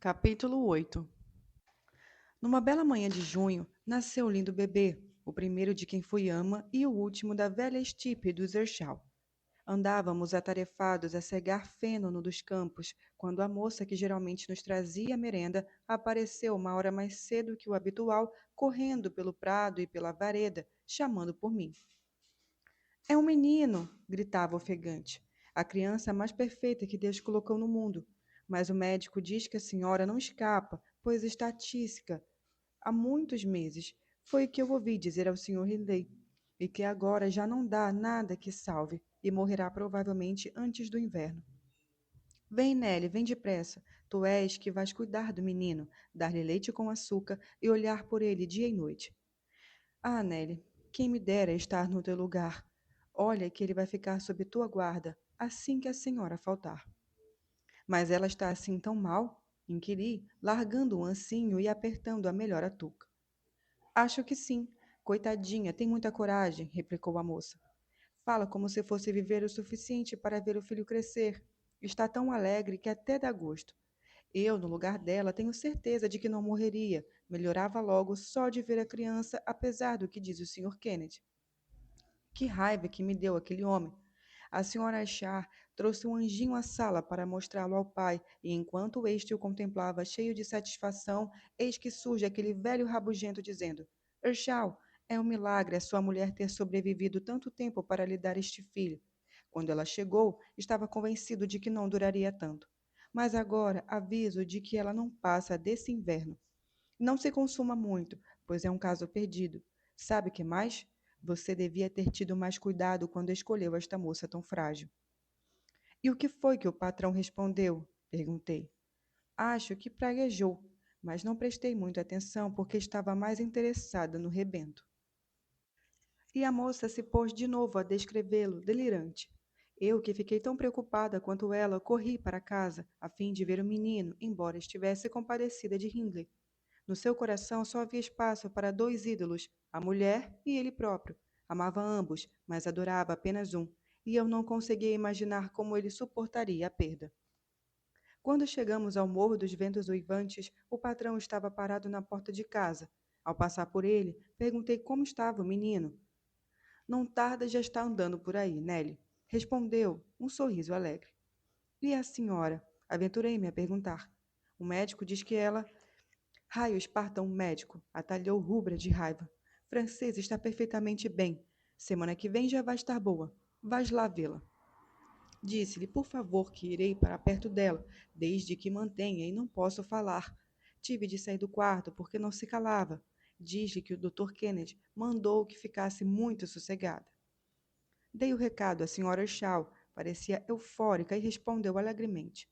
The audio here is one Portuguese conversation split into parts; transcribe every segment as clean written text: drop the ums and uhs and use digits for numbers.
Capítulo 8. Numa bela manhã de junho, nasceu o lindo bebê, o primeiro de quem fui ama e o último da velha estipe dos Erschal. Andávamos atarefados a cegar feno dos campos, quando a moça que geralmente nos trazia a merenda apareceu uma hora mais cedo que o habitual, correndo pelo prado e pela vareda, chamando por mim. É um menino! Gritava ofegante. A criança mais perfeita que Deus colocou no mundo. Mas o médico diz que a senhora não escapa, pois está tísica há muitos meses. Foi o que eu ouvi dizer ao Sr. Ridley. E que agora já não dá nada que salve, e morrerá provavelmente antes do inverno. Vem, Nelly, vem depressa. Tu és que vais cuidar do menino, dar-lhe leite com açúcar e olhar por ele dia e noite. Ah, Nelly, quem me dera estar no teu lugar. Olha que ele vai ficar sob tua guarda assim que a senhora faltar. Mas ela está assim tão mal? Inquiri, largando o ancinho e apertando a melhor a touca. Acho que sim. Coitadinha, tem muita coragem, replicou a moça. Fala como se fosse viver o suficiente para ver o filho crescer. Está tão alegre que até dá gosto. Eu, no lugar dela, tenho certeza de que não morreria. Melhorava logo só de ver a criança, apesar do que diz o Sr. Kennedy. Que raiva que me deu aquele homem. A senhora Char trouxe um anjinho à sala para mostrá-lo ao pai, e enquanto este o contemplava cheio de satisfação, eis que surge aquele velho rabugento dizendo: Erschal, é um milagre a sua mulher ter sobrevivido tanto tempo para lhe dar este filho. Quando ela chegou, estava convencido de que não duraria tanto. Mas agora aviso de que ela não passa desse inverno. Não se consuma muito, pois é um caso perdido. Sabe que mais? Você devia ter tido mais cuidado quando escolheu esta moça tão frágil. E o que foi que o patrão respondeu? Perguntei. Acho que praguejou, mas não prestei muita atenção porque estava mais interessada no rebento. E a moça se pôs de novo a descrevê-lo, delirante. Eu, que fiquei tão preocupada quanto ela, corri para casa, a fim de ver o menino, embora estivesse compadecida de Hindley. No seu coração só havia espaço para dois ídolos, a mulher e ele próprio. Amava ambos, mas adorava apenas um, e eu não conseguia imaginar como ele suportaria a perda. Quando chegamos ao Morro dos Ventos Uivantes, o patrão estava parado na porta de casa. Ao passar por ele, perguntei como estava o menino. Não tarda, já está andando por aí, Nelly. Respondeu, um sorriso alegre. E a senhora? Aventurei-me a perguntar. O médico diz que ela Raio Espartão médico, atalhou rubra de raiva. Francesa está perfeitamente bem. Semana que vem já vai estar boa. Vais lá vê-la. Disse-lhe, por favor, que irei para perto dela, desde que mantenha e não posso falar. Tive de sair do quarto porque não se calava. Diz-lhe que o Dr. Kennedy mandou que ficasse muito sossegada. Dei o recado à senhora Shaw, parecia eufórica e respondeu alegremente.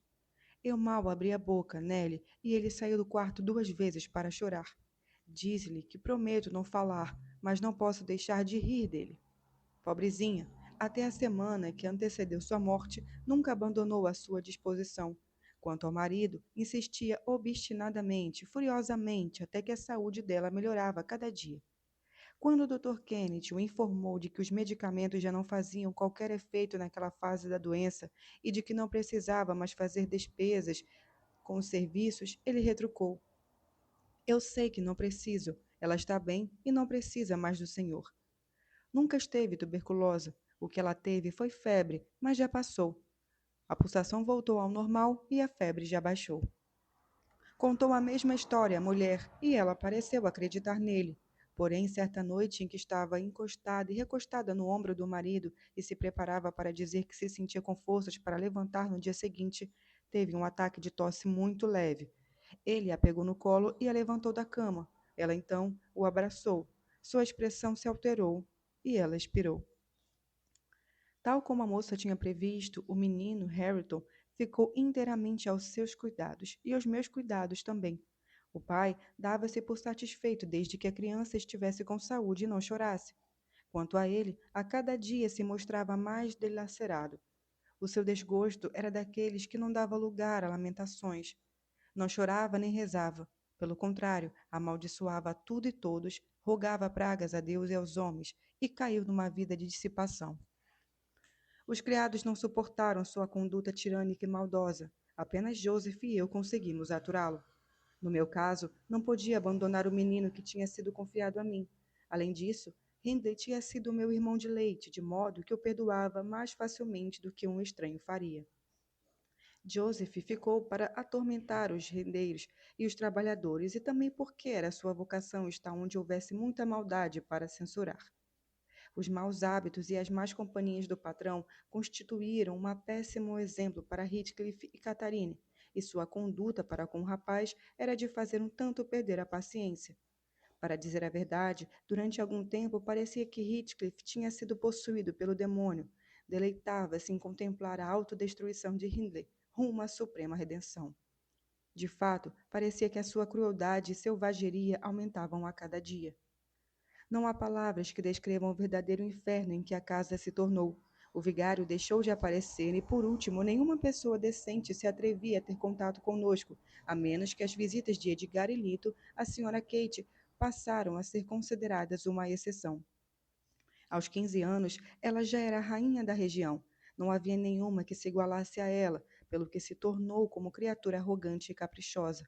Eu mal abri a boca, Nelly, e ele saiu do quarto 2 vezes para chorar. Disse-lhe que prometo não falar, mas não posso deixar de rir dele. Pobrezinha, até a semana que antecedeu sua morte, nunca abandonou a sua disposição. Quanto ao marido, insistia obstinadamente, furiosamente, até que a saúde dela melhorava a cada dia. Quando o Dr. Kennedy o informou de que os medicamentos já não faziam qualquer efeito naquela fase da doença e de que não precisava mais fazer despesas com os serviços, ele retrucou: Eu sei que não preciso. Ela está bem e não precisa mais do senhor. Nunca esteve tuberculosa. O que ela teve foi febre, mas já passou. A pulsação voltou ao normal e a febre já baixou. Contou a mesma história à mulher e ela pareceu acreditar nele. Porém, certa noite em que estava encostada e recostada no ombro do marido e se preparava para dizer que se sentia com forças para levantar no dia seguinte, teve um ataque de tosse muito leve. Ele a pegou no colo e a levantou da cama. Ela então o abraçou. Sua expressão se alterou e ela expirou. Tal como a moça tinha previsto, o menino, Harrington, ficou inteiramente aos seus cuidados e aos meus cuidados também. O pai dava-se por satisfeito desde que a criança estivesse com saúde e não chorasse. Quanto a ele, a cada dia se mostrava mais dilacerado. O seu desgosto era daqueles que não dava lugar a lamentações. Não chorava nem rezava. Pelo contrário, amaldiçoava a tudo e todos, rogava pragas a Deus e aos homens e caiu numa vida de dissipação. Os criados não suportaram sua conduta tirânica e maldosa. Apenas Joseph e eu conseguimos aturá-lo. No meu caso, não podia abandonar o menino que tinha sido confiado a mim. Além disso, Hindley tinha sido meu irmão de leite, de modo que eu perdoava mais facilmente do que um estranho faria. Joseph ficou para atormentar os rendeiros e os trabalhadores, e também porque era sua vocação estar onde houvesse muita maldade para censurar. Os maus hábitos e as más companhias do patrão constituíram um péssimo exemplo para Heathcliff e Catharine, e sua conduta para com o rapaz era de fazer um tanto perder a paciência. Para dizer a verdade, durante algum tempo parecia que Heathcliff tinha sido possuído pelo demônio. Deleitava-se em contemplar a autodestruição de Hindley, rumo à suprema redenção. De fato, parecia que a sua crueldade e selvageria aumentavam a cada dia. Não há palavras que descrevam o verdadeiro inferno em que a casa se tornou. O vigário deixou de aparecer e, por último, nenhuma pessoa decente se atrevia a ter contato conosco, a menos que as visitas de Edgar e Lito, a senhora Kate, passaram a ser consideradas uma exceção. Aos 15 anos, ela já era a rainha da região. Não havia nenhuma que se igualasse a ela, pelo que se tornou como criatura arrogante e caprichosa.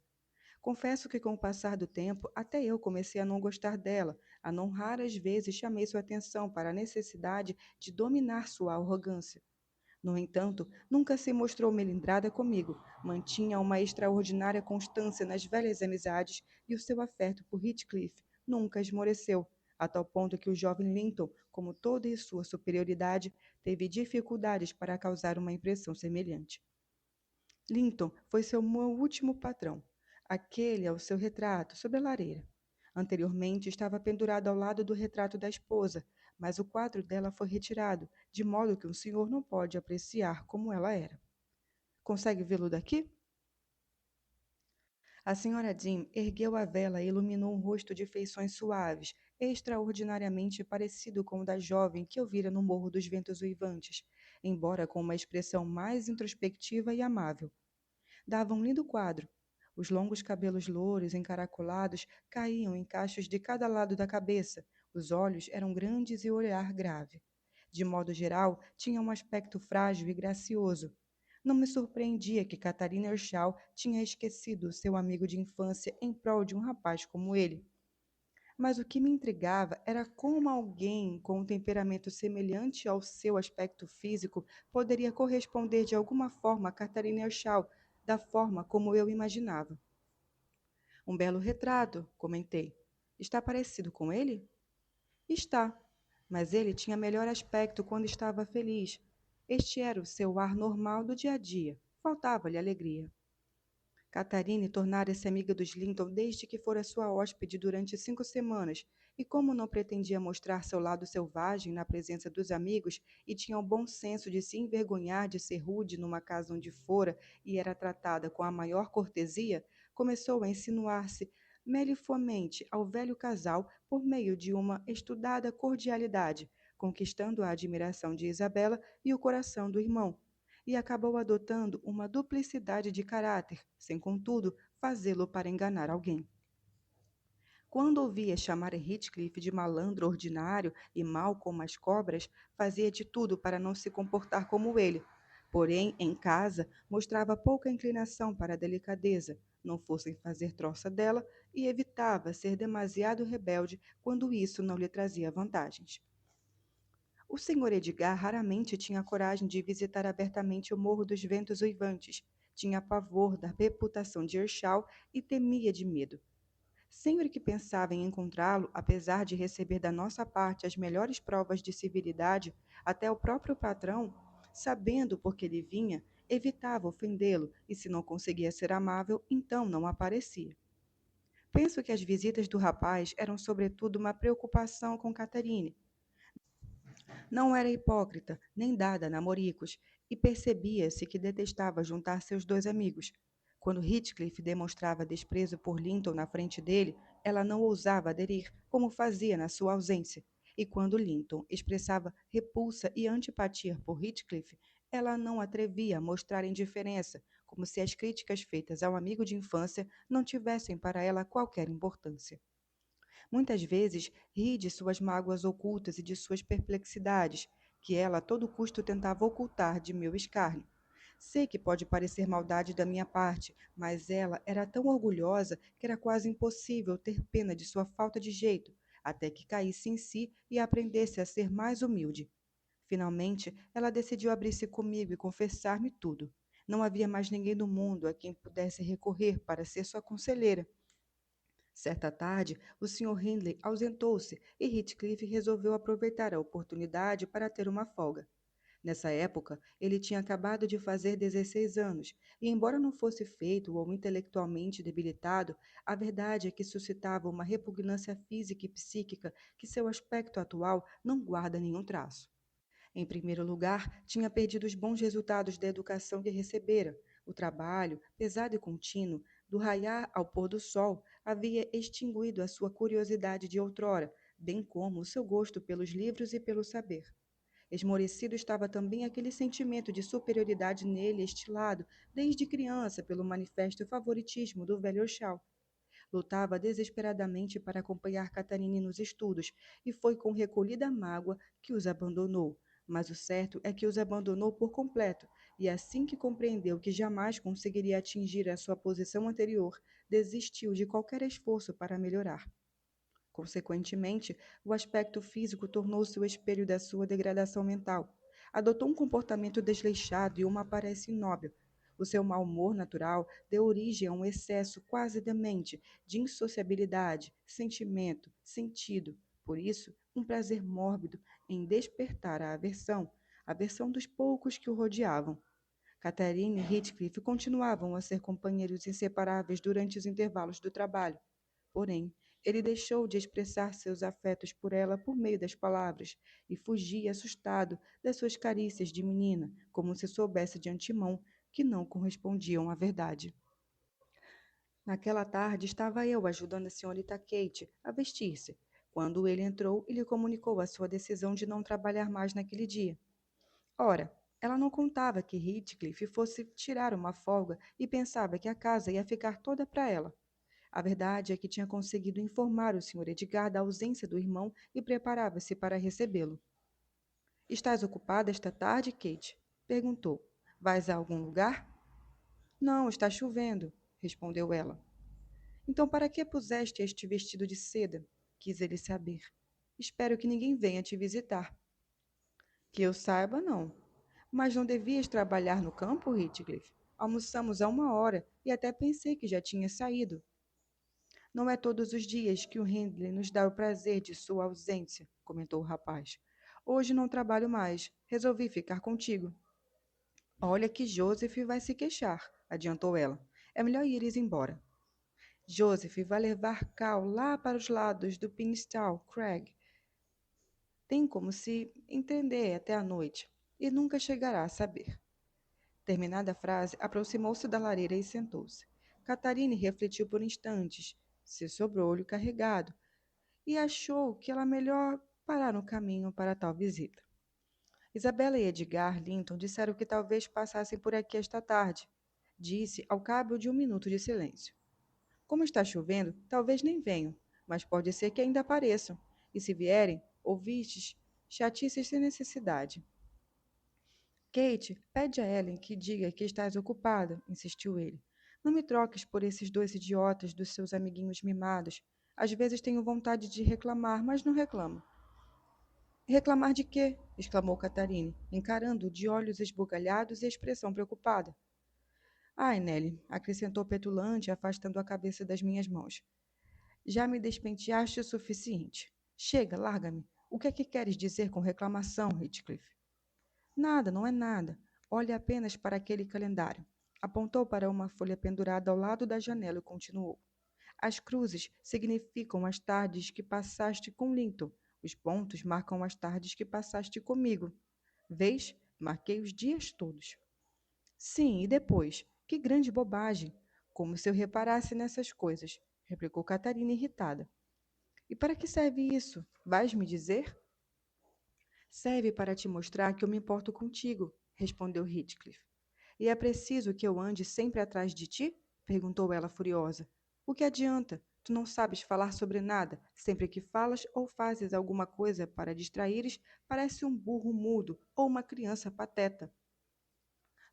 Confesso que, com o passar do tempo, até eu comecei a não gostar dela, a não raras vezes chamei sua atenção para a necessidade de dominar sua arrogância. No entanto, nunca se mostrou melindrada comigo, mantinha uma extraordinária constância nas velhas amizades e o seu afeto por Heathcliff nunca esmoreceu, a tal ponto que o jovem Linton, como toda e sua superioridade, teve dificuldades para causar uma impressão semelhante. Linton foi seu último patrão, aquele ao seu retrato sobre a lareira. Anteriormente estava pendurado ao lado do retrato da esposa, mas o quadro dela foi retirado, de modo que o senhor não pode apreciar como ela era. Consegue vê-lo daqui? A senhora Jean ergueu a vela e iluminou um rosto de feições suaves, extraordinariamente parecido com o da jovem que eu vira no Morro dos Ventos Uivantes, embora com uma expressão mais introspectiva e amável. Dava um lindo quadro. Os longos cabelos louros, encaracolados, caíam em cachos de cada lado da cabeça. Os olhos eram grandes e o olhar grave. De modo geral, tinha um aspecto frágil e gracioso. Não me surpreendia que Catarina Earnshaw tinha esquecido seu amigo de infância em prol de um rapaz como ele. Mas o que me intrigava era como alguém com um temperamento semelhante ao seu aspecto físico poderia corresponder de alguma forma a Catarina Earnshaw, da forma como eu imaginava. Um belo retrato, comentei. Está parecido com ele? Está, mas ele tinha melhor aspecto quando estava feliz. Este era o seu ar normal do dia a dia. Faltava-lhe alegria. Catarine tornara-se amiga dos Linton desde que fora sua hóspede durante 5 semanas, e como não pretendia mostrar seu lado selvagem na presença dos amigos e tinha o bom senso de se envergonhar de ser rude numa casa onde fora e era tratada com a maior cortesia, começou a insinuar-se melifomente ao velho casal por meio de uma estudada cordialidade, conquistando a admiração de Isabela e o coração do irmão, e acabou adotando uma duplicidade de caráter, sem, contudo, fazê-lo para enganar alguém. Quando ouvia chamar Heathcliff de malandro ordinário e mau como as cobras, fazia de tudo para não se comportar como ele. Porém, em casa, mostrava pouca inclinação para a delicadeza, não fossem fazer troça dela, e evitava ser demasiado rebelde quando isso não lhe trazia vantagens. O senhor Edgar raramente tinha coragem de visitar abertamente o Morro dos Ventos Uivantes. Tinha pavor da reputação de Earnshaw e temia de medo. Sempre que pensava em encontrá-lo, apesar de receber da nossa parte as melhores provas de civilidade, até o próprio patrão, sabendo por que ele vinha, evitava ofendê-lo e, se não conseguia ser amável, então não aparecia. Penso que as visitas do rapaz eram sobretudo uma preocupação com Catarine. Não era hipócrita, nem dada a namoricos, e percebia-se que detestava juntar seus dois amigos. Quando Heathcliff demonstrava desprezo por Linton na frente dele, ela não ousava aderir, como fazia na sua ausência. E quando Linton expressava repulsa e antipatia por Heathcliff, ela não atrevia a mostrar indiferença, como se as críticas feitas ao amigo de infância não tivessem para ela qualquer importância. Muitas vezes ri de suas mágoas ocultas e de suas perplexidades, que ela a todo custo tentava ocultar de meu escárnio. Sei que pode parecer maldade da minha parte, mas ela era tão orgulhosa que era quase impossível ter pena de sua falta de jeito, até que caísse em si e aprendesse a ser mais humilde. Finalmente, ela decidiu abrir-se comigo e confessar-me tudo. Não havia mais ninguém no mundo a quem pudesse recorrer para ser sua conselheira. Certa tarde, o Sr. Hindley ausentou-se e Heathcliff resolveu aproveitar a oportunidade para ter uma folga. Nessa época, ele tinha acabado de fazer 16 anos, e embora não fosse feito ou intelectualmente debilitado, a verdade é que suscitava uma repugnância física e psíquica que seu aspecto atual não guarda nenhum traço. Em primeiro lugar, tinha perdido os bons resultados da educação que recebera. O trabalho, pesado e contínuo, do raiar ao pôr do sol, havia extinguido a sua curiosidade de outrora, bem como o seu gosto pelos livros e pelo saber. Esmorecido estava também aquele sentimento de superioridade nele estilado, desde criança, pelo manifesto favoritismo do velho Oxal. Lutava desesperadamente para acompanhar Catarine nos estudos, e foi com recolhida mágoa que os abandonou. Mas o certo é que os abandonou por completo, e assim que compreendeu que jamais conseguiria atingir a sua posição anterior, desistiu de qualquer esforço para melhorar. Consequentemente, o aspecto físico tornou-se o espelho da sua degradação mental. Adotou um comportamento desleixado e uma aparência inóbil. O seu mau humor natural deu origem a um excesso quase demente de insociabilidade, sentimento, sentido. Por isso, um prazer mórbido em despertar a aversão dos poucos que o rodeavam. Catherine e Heathcliff continuavam a ser companheiros inseparáveis durante os intervalos do trabalho. Porém, ele deixou de expressar seus afetos por ela por meio das palavras e fugia assustado das suas carícias de menina, como se soubesse de antemão que não correspondiam à verdade. Naquela tarde estava eu ajudando a senhorita Kate a vestir-se, quando ele entrou e lhe comunicou a sua decisão de não trabalhar mais naquele dia. Ora, ela não contava que Heathcliff fosse tirar uma folga e pensava que a casa ia ficar toda para ela. A verdade é que tinha conseguido informar o Sr. Edgar da ausência do irmão e preparava-se para recebê-lo. Estás ocupada esta tarde, Kate? Perguntou. Vais a algum lugar? Não, está chovendo, respondeu ela. Então para que puseste este vestido de seda? Quis ele saber. Espero que ninguém venha te visitar. Que eu saiba, não. Mas não devias trabalhar no campo, Heathcliff? Almoçamos há uma hora e até pensei que já tinha saído. Não é todos os dias que o Hindley nos dá o prazer de sua ausência, comentou o rapaz. Hoje não trabalho mais. Resolvi ficar contigo. Olha que Joseph vai se queixar, adiantou ela. É melhor ires embora. Joseph vai levar Cal lá para os lados do Pinstall Crag. Tem como se entender até a noite, e nunca chegará a saber. Terminada a frase, aproximou-se da lareira e sentou-se. Catarine refletiu por instantes, seu sobrolho carregado, e achou que era melhor parar no caminho para tal visita. Isabela e Edgar Linton disseram que talvez passassem por aqui esta tarde, disse ao cabo de um minuto de silêncio. Como está chovendo, talvez nem venham, mas pode ser que ainda apareçam, e se vierem, ouvistes chatices sem necessidade. Kate, pede a Ellen que diga que estás ocupada, insistiu ele. Não me troques por esses dois idiotas dos seus amiguinhos mimados. Às vezes tenho vontade de reclamar, mas não reclamo. Reclamar de quê? Exclamou Catarine, encarando-o de olhos esbugalhados e expressão preocupada. Ai, Nelly, acrescentou petulante, afastando a cabeça das minhas mãos. Já me despenteaste o suficiente. Chega, larga-me. O que é que queres dizer com reclamação, Heathcliff? Nada, não é nada. Olhe apenas para aquele calendário. Apontou para uma folha pendurada ao lado da janela e continuou. As cruzes significam as tardes que passaste com Linton. Os pontos marcam as tardes que passaste comigo. Vês? Marquei os dias todos. Sim, e depois? Que grande bobagem! Como se eu reparasse nessas coisas, replicou Catarina irritada. E para que serve isso? Vais me dizer? Serve para te mostrar que eu me importo contigo, respondeu Heathcliff. E é preciso que eu ande sempre atrás de ti? Perguntou ela furiosa. O que adianta? Tu não sabes falar sobre nada. Sempre que falas ou fazes alguma coisa para distraíres, parece um burro mudo ou uma criança pateta.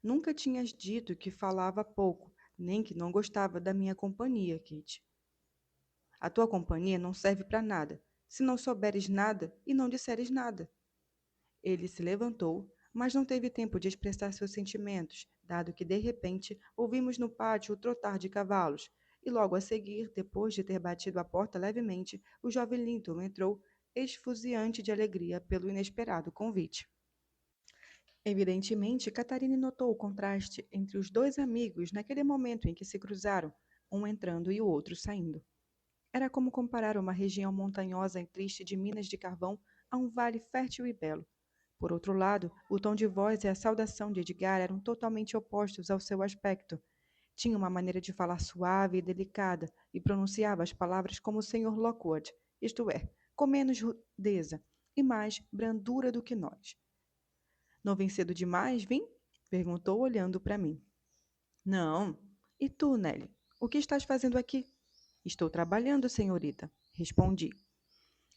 Nunca tinhas dito que falava pouco, nem que não gostava da minha companhia, Kate. A tua companhia não serve para nada, se não souberes nada e não disseres nada. Ele se levantou, mas não teve tempo de expressar seus sentimentos, dado que de repente ouvimos no pátio o trotar de cavalos, e logo a seguir, depois de ter batido a porta levemente, o jovem Linton entrou, esfuziante de alegria pelo inesperado convite. Evidentemente, Catarina notou o contraste entre os dois amigos naquele momento em que se cruzaram, um entrando e o outro saindo. Era como comparar uma região montanhosa e triste de minas de carvão a um vale fértil e belo. Por outro lado, o tom de voz e a saudação de Edgar eram totalmente opostos ao seu aspecto. Tinha uma maneira de falar suave e delicada e pronunciava as palavras como o Sr. Lockwood, isto é, com menos rudeza e mais brandura do que nós. Não vem cedo demais, vim? Perguntou olhando para mim. Não. E tu, Nelly? O que estás fazendo aqui? Estou trabalhando, senhorita, respondi.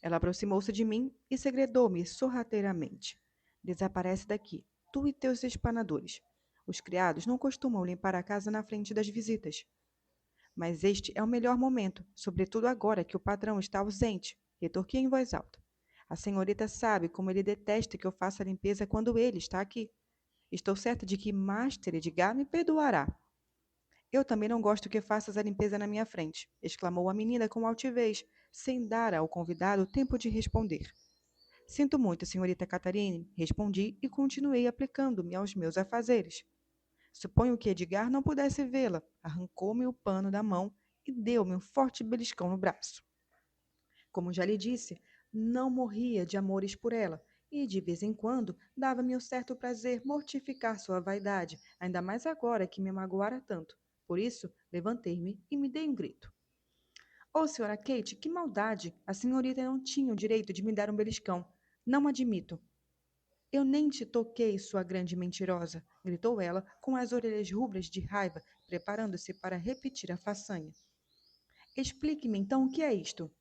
Ela aproximou-se de mim e segredou-me sorrateiramente. Desaparece daqui, tu e teus espanadores. Os criados não costumam limpar a casa na frente das visitas. Mas este é o melhor momento, sobretudo agora que o patrão está ausente, retorqui em voz alta. A senhorita sabe como ele detesta que eu faça a limpeza quando ele está aqui. Estou certa de que Master Edgar me perdoará. Eu também não gosto que faças a limpeza na minha frente, exclamou a menina com altivez, sem dar ao convidado tempo de responder. Sinto muito, senhorita Catarine, respondi e continuei aplicando-me aos meus afazeres. Suponho que Edgar não pudesse vê-la. Arrancou-me o pano da mão e deu-me um forte beliscão no braço. Como já lhe disse, não morria de amores por ela, e de vez em quando dava-me um certo prazer mortificar sua vaidade, ainda mais agora que me magoara tanto. Por isso, levantei-me e me dei um grito. Oh, senhora Kate, que maldade! A senhorita não tinha o direito de me dar um beliscão. Não admito. Eu nem te toquei, sua grande mentirosa, gritou ela, com as orelhas rubras de raiva, preparando-se para repetir a façanha. Explique-me então o que é isto.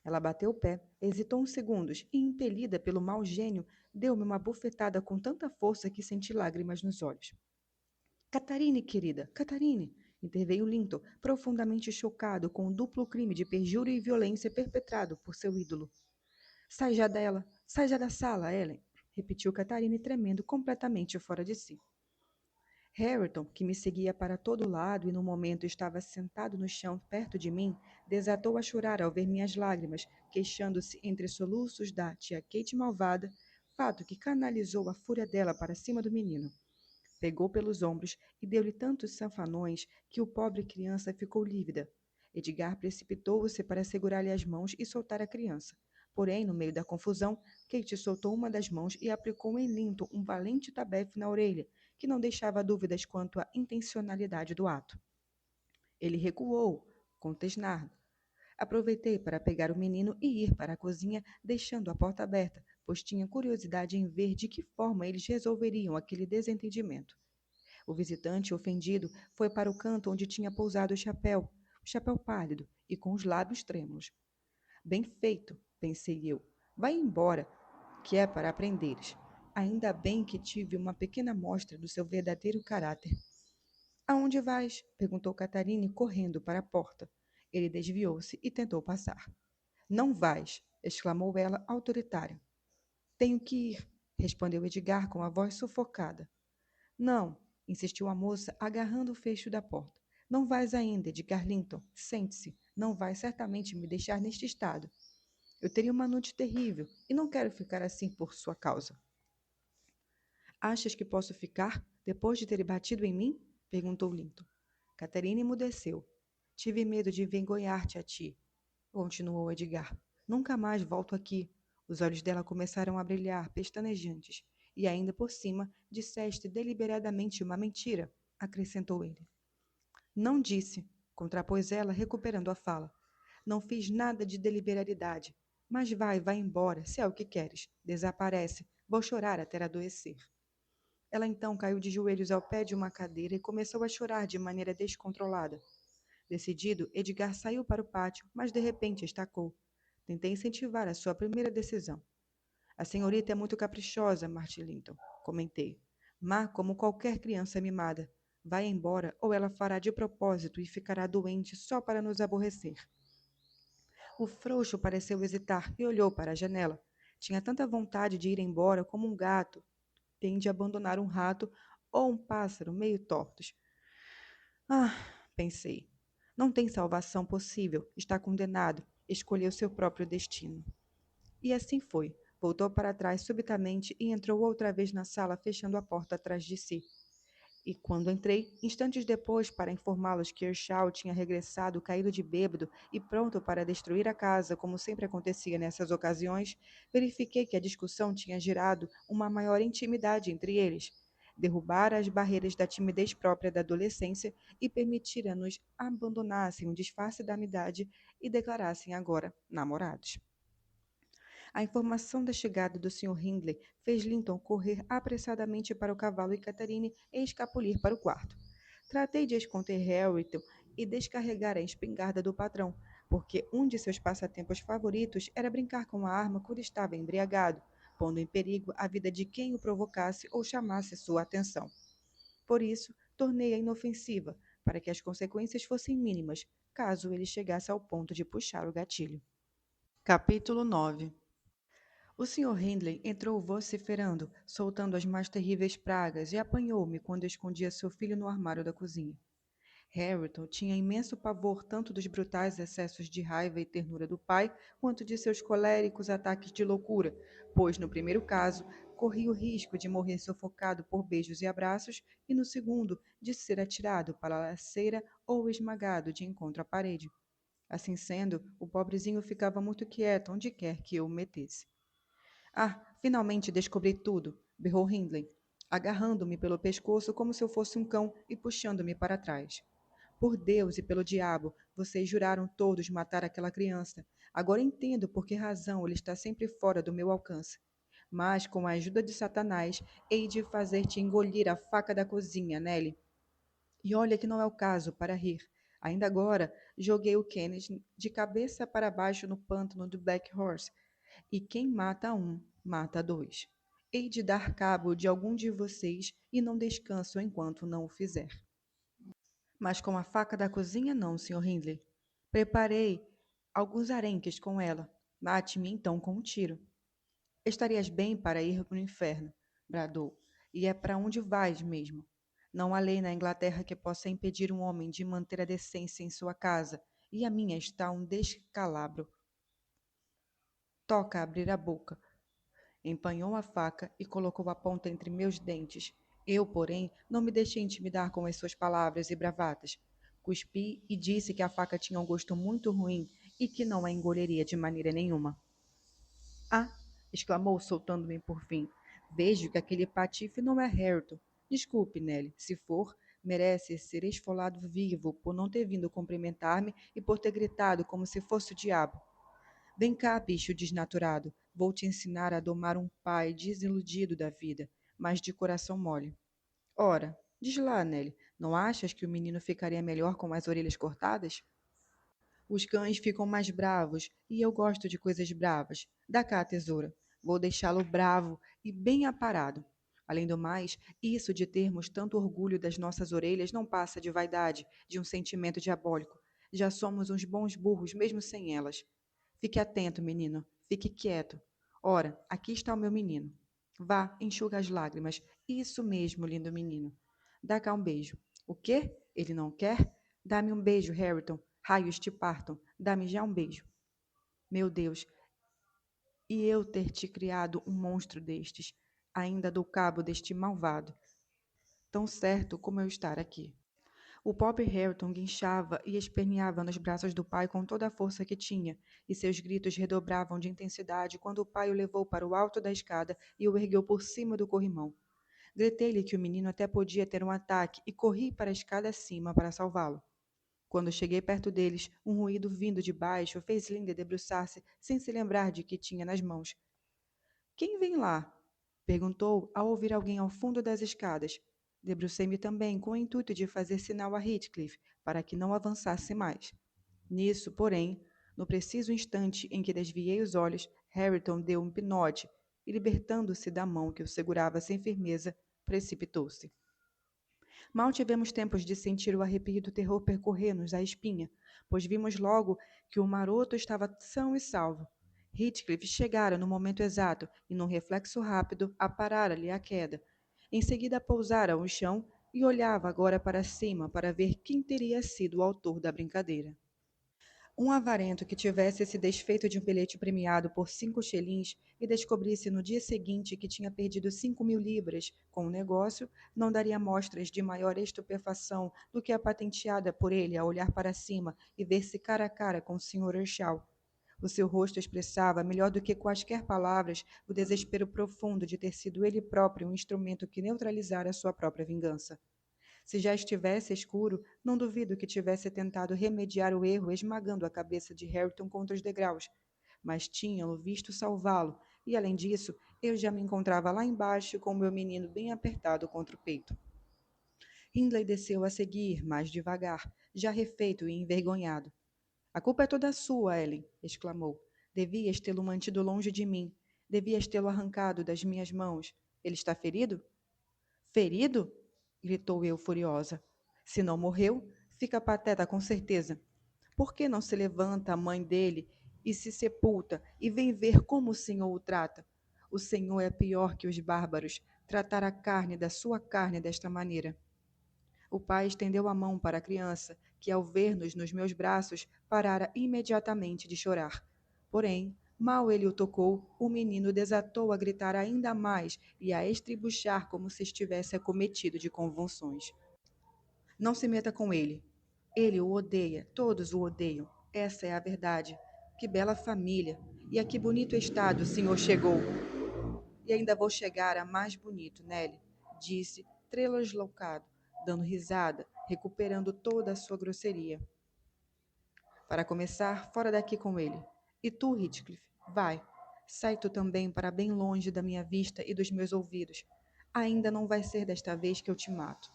Ela bateu o pé, hesitou uns segundos e, impelida pelo mau gênio, deu-me uma bofetada com tanta força que senti lágrimas nos olhos. Catarine, querida, Catarine, interveio Linton, profundamente chocado com o duplo crime de perjúrio e violência perpetrado por seu ídolo. Sai já da sala, Ellen, repetiu Catarine, tremendo completamente fora de si. Harrington, que me seguia para todo lado e no momento estava sentado no chão perto de mim, desatou a chorar ao ver minhas lágrimas, queixando-se entre soluços da tia Kate malvada, fato que canalizou a fúria dela para cima do menino. Pegou pelos ombros e deu-lhe tantos sanfanões que o pobre criança ficou lívida. Edgar precipitou-se para segurar-lhe as mãos e soltar a criança. Porém, no meio da confusão, Kate soltou uma das mãos e aplicou em Linton um valente tabefe na orelha, que não deixava dúvidas quanto à intencionalidade do ato. Ele recuou, contesnado. Aproveitei para pegar o menino e ir para a cozinha, deixando a porta aberta, pois tinha curiosidade em ver de que forma eles resolveriam aquele desentendimento. O visitante, ofendido, foi para o canto onde tinha pousado o chapéu pálido e com os lábios trêmulos. Bem feito, pensei eu. Vai embora, que é para aprenderes. Ainda bem que tive uma pequena mostra do seu verdadeiro caráter. Aonde vais? Perguntou Catarine, correndo para a porta. Ele desviou-se e tentou passar. Não vais, exclamou ela, autoritária. Tenho que ir, respondeu Edgar com a voz sufocada. Não, insistiu a moça, agarrando o fecho da porta. Não vais ainda, Edgar Linton. Sente-se. Não vais certamente me deixar neste estado. Eu teria uma noite terrível e não quero ficar assim por sua causa. Achas que posso ficar, depois de ter batido em mim? Perguntou Linton. Catarina emudeceu. Tive medo de envergonhar-te a ti, continuou Edgar. Nunca mais volto aqui. Os olhos dela começaram a brilhar, pestanejantes. E ainda por cima, disseste deliberadamente uma mentira, acrescentou ele. Não disse, contrapôs ela, recuperando a fala. Não fiz nada de deliberalidade. Mas vai embora, se é o que queres. Desaparece. Vou chorar até adoecer. Ela então caiu de joelhos ao pé de uma cadeira e começou a chorar de maneira descontrolada. Decidido, Edgar saiu para o pátio, mas de repente estacou. Tentei incentivar a sua primeira decisão. A senhorita é muito caprichosa, Martin Linton, comentei. Má como qualquer criança mimada. Vai embora ou ela fará de propósito e ficará doente só para nos aborrecer. O frouxo pareceu hesitar e olhou para a janela. Tinha tanta vontade de ir embora como um gato tem de abandonar um rato ou um pássaro meio tortos. Ah, pensei. Não tem salvação possível. Está condenado. Escolheu seu próprio destino. E assim foi. Voltou para trás subitamente e entrou outra vez na sala, fechando a porta atrás de si. E quando entrei, instantes depois, para informá-los que Earnshaw tinha regressado caído de bêbado e pronto para destruir a casa, como sempre acontecia nessas ocasiões, verifiquei que a discussão tinha gerado uma maior intimidade entre eles. Derrubara as barreiras da timidez própria da adolescência e permitira-nos abandonassem o disfarce da amizade e declarassem agora namorados. A informação da chegada do Sr. Hindley fez Linton correr apressadamente para o cavalo e Catherine escapulir para o quarto. Tratei de esconder Harrington e descarregar a espingarda do patrão, porque um de seus passatempos favoritos era brincar com a arma quando estava embriagado, pondo em perigo a vida de quem o provocasse ou chamasse sua atenção. Por isso, tornei-a inofensiva, para que as consequências fossem mínimas, caso ele chegasse ao ponto de puxar o gatilho. Capítulo 9. O Sr. Hindley entrou vociferando, soltando as mais terríveis pragas, e apanhou-me quando escondia seu filho no armário da cozinha. Harrington tinha imenso pavor tanto dos brutais excessos de raiva e ternura do pai, quanto de seus coléricos ataques de loucura, pois, no primeiro caso, corria o risco de morrer sufocado por beijos e abraços, e no segundo, de ser atirado para a laceira ou esmagado de encontro à parede. Assim sendo, o pobrezinho ficava muito quieto onde quer que eu o metesse. Ah, finalmente descobri tudo, berrou Hindley, agarrando-me pelo pescoço como se eu fosse um cão e puxando-me para trás. Por Deus e pelo diabo, vocês juraram todos matar aquela criança. Agora entendo por que razão ele está sempre fora do meu alcance. Mas, com a ajuda de Satanás, hei de fazer-te engolir a faca da cozinha, Nelly. E olha que não é o caso para rir. Ainda agora, joguei o Kenneth de cabeça para baixo no pântano do Black Horse, e quem mata um, mata dois. Hei de dar cabo de algum de vocês e não descanso enquanto não o fizer. Mas com a faca da cozinha não, Sr. Hindley. Preparei alguns arenques com ela. Mate-me então com um tiro. Estarias bem para ir para o inferno, bradou. E é para onde vais mesmo. Não há lei na Inglaterra que possa impedir um homem de manter a decência em sua casa, e a minha está um descalabro. Toca abrir a boca. Empanhou a faca e colocou a ponta entre meus dentes. Eu, porém, não me deixei intimidar com as suas palavras e bravatas. Cuspi e disse que a faca tinha um gosto muito ruim e que não a engoliria de maneira nenhuma. Ah! Exclamou, soltando-me por fim. Vejo que aquele patife não é Hareton. Desculpe, Nelly, se for, merece ser esfolado vivo por não ter vindo cumprimentar-me e por ter gritado como se fosse o diabo. Vem cá, bicho desnaturado. Vou te ensinar a domar um pai desiludido da vida, mas de coração mole. Ora, diz lá, Nelly, não achas que o menino ficaria melhor com as orelhas cortadas? Os cães ficam mais bravos e eu gosto de coisas bravas. Dá cá a tesoura. Vou deixá-lo bravo e bem aparado. Além do mais, isso de termos tanto orgulho das nossas orelhas não passa de vaidade, de um sentimento diabólico. Já somos uns bons burros mesmo sem elas. Fique atento, menino. Fique quieto. Ora, aqui está o meu menino. Vá, enxuga as lágrimas. Isso mesmo, lindo menino. Dá cá um beijo. O quê? Ele não quer? Dá-me um beijo, Harrington. Raios te partam. Dá-me já um beijo. Meu Deus, e eu ter te criado um monstro destes. Ainda dou cabo deste malvado. Tão certo como eu estar aqui. O pobre Harrington guinchava e esperneava nos braços do pai com toda a força que tinha, e seus gritos redobravam de intensidade quando o pai o levou para o alto da escada e o ergueu por cima do corrimão. Gritei-lhe que o menino até podia ter um ataque e corri para a escada acima para salvá-lo. Quando cheguei perto deles, um ruído vindo de baixo fez Linda debruçar-se sem se lembrar de que tinha nas mãos. Quem vem lá? Perguntou ao ouvir alguém ao fundo das escadas. Debrucei-me também com o intuito de fazer sinal a Heathcliff para que não avançasse mais. Nisso, porém, no preciso instante em que desviei os olhos, Harrington deu um pinote e, libertando-se da mão que o segurava sem firmeza, precipitou-se. Mal tivemos tempo de sentir o arrepio do terror percorrer-nos a espinha, pois vimos logo que o maroto estava são e salvo. Heathcliff chegara no momento exato e, num reflexo rápido, aparara-lhe a queda. Em seguida pousara ao chão e olhava agora para cima para ver quem teria sido o autor da brincadeira. Um avarento que tivesse se desfeito de um bilhete premiado por 5 shillings e descobrisse no dia seguinte que tinha perdido 5.000 libras com o negócio, não daria mostras de maior estupefação do que a patenteada por ele ao olhar para cima e ver-se cara a cara com o Sr. Earnshaw. O seu rosto expressava, melhor do que quaisquer palavras, o desespero profundo de ter sido ele próprio um instrumento que neutralizara sua própria vingança. Se já estivesse escuro, não duvido que tivesse tentado remediar o erro esmagando a cabeça de Hareton contra os degraus. Mas tinham-no visto salvá-lo, e além disso, eu já me encontrava lá embaixo com o meu menino bem apertado contra o peito. Hindley desceu a seguir, mais devagar, já refeito e envergonhado. A culpa é toda sua, Ellen, exclamou. Devias tê-lo mantido longe de mim. Devias tê-lo arrancado das minhas mãos. Ele está ferido? Ferido? Gritou eu furiosa. Se não morreu, fica pateta com certeza. Por que não se levanta a mãe dele e se sepulta e vem ver como o Senhor o trata? O Senhor é pior que os bárbaros. Tratar a carne da sua carne desta maneira. O pai estendeu a mão para a criança, que ao ver-nos nos meus braços, parara imediatamente de chorar. Porém, mal ele o tocou, o menino desatou a gritar ainda mais e a estribuchar como se estivesse acometido de convulsões. Não se meta com ele. Ele o odeia, todos o odeiam. Essa é a verdade. Que bela família! E a que bonito estado o senhor chegou! E ainda vou chegar a mais bonito, Nelly, disse, treslocado, dando risada, recuperando toda a sua grosseria. Para começar, fora daqui com ele. E tu, Heathcliff, vai. Sai tu também para bem longe da minha vista e dos meus ouvidos. Ainda não vai ser desta vez que eu te mato.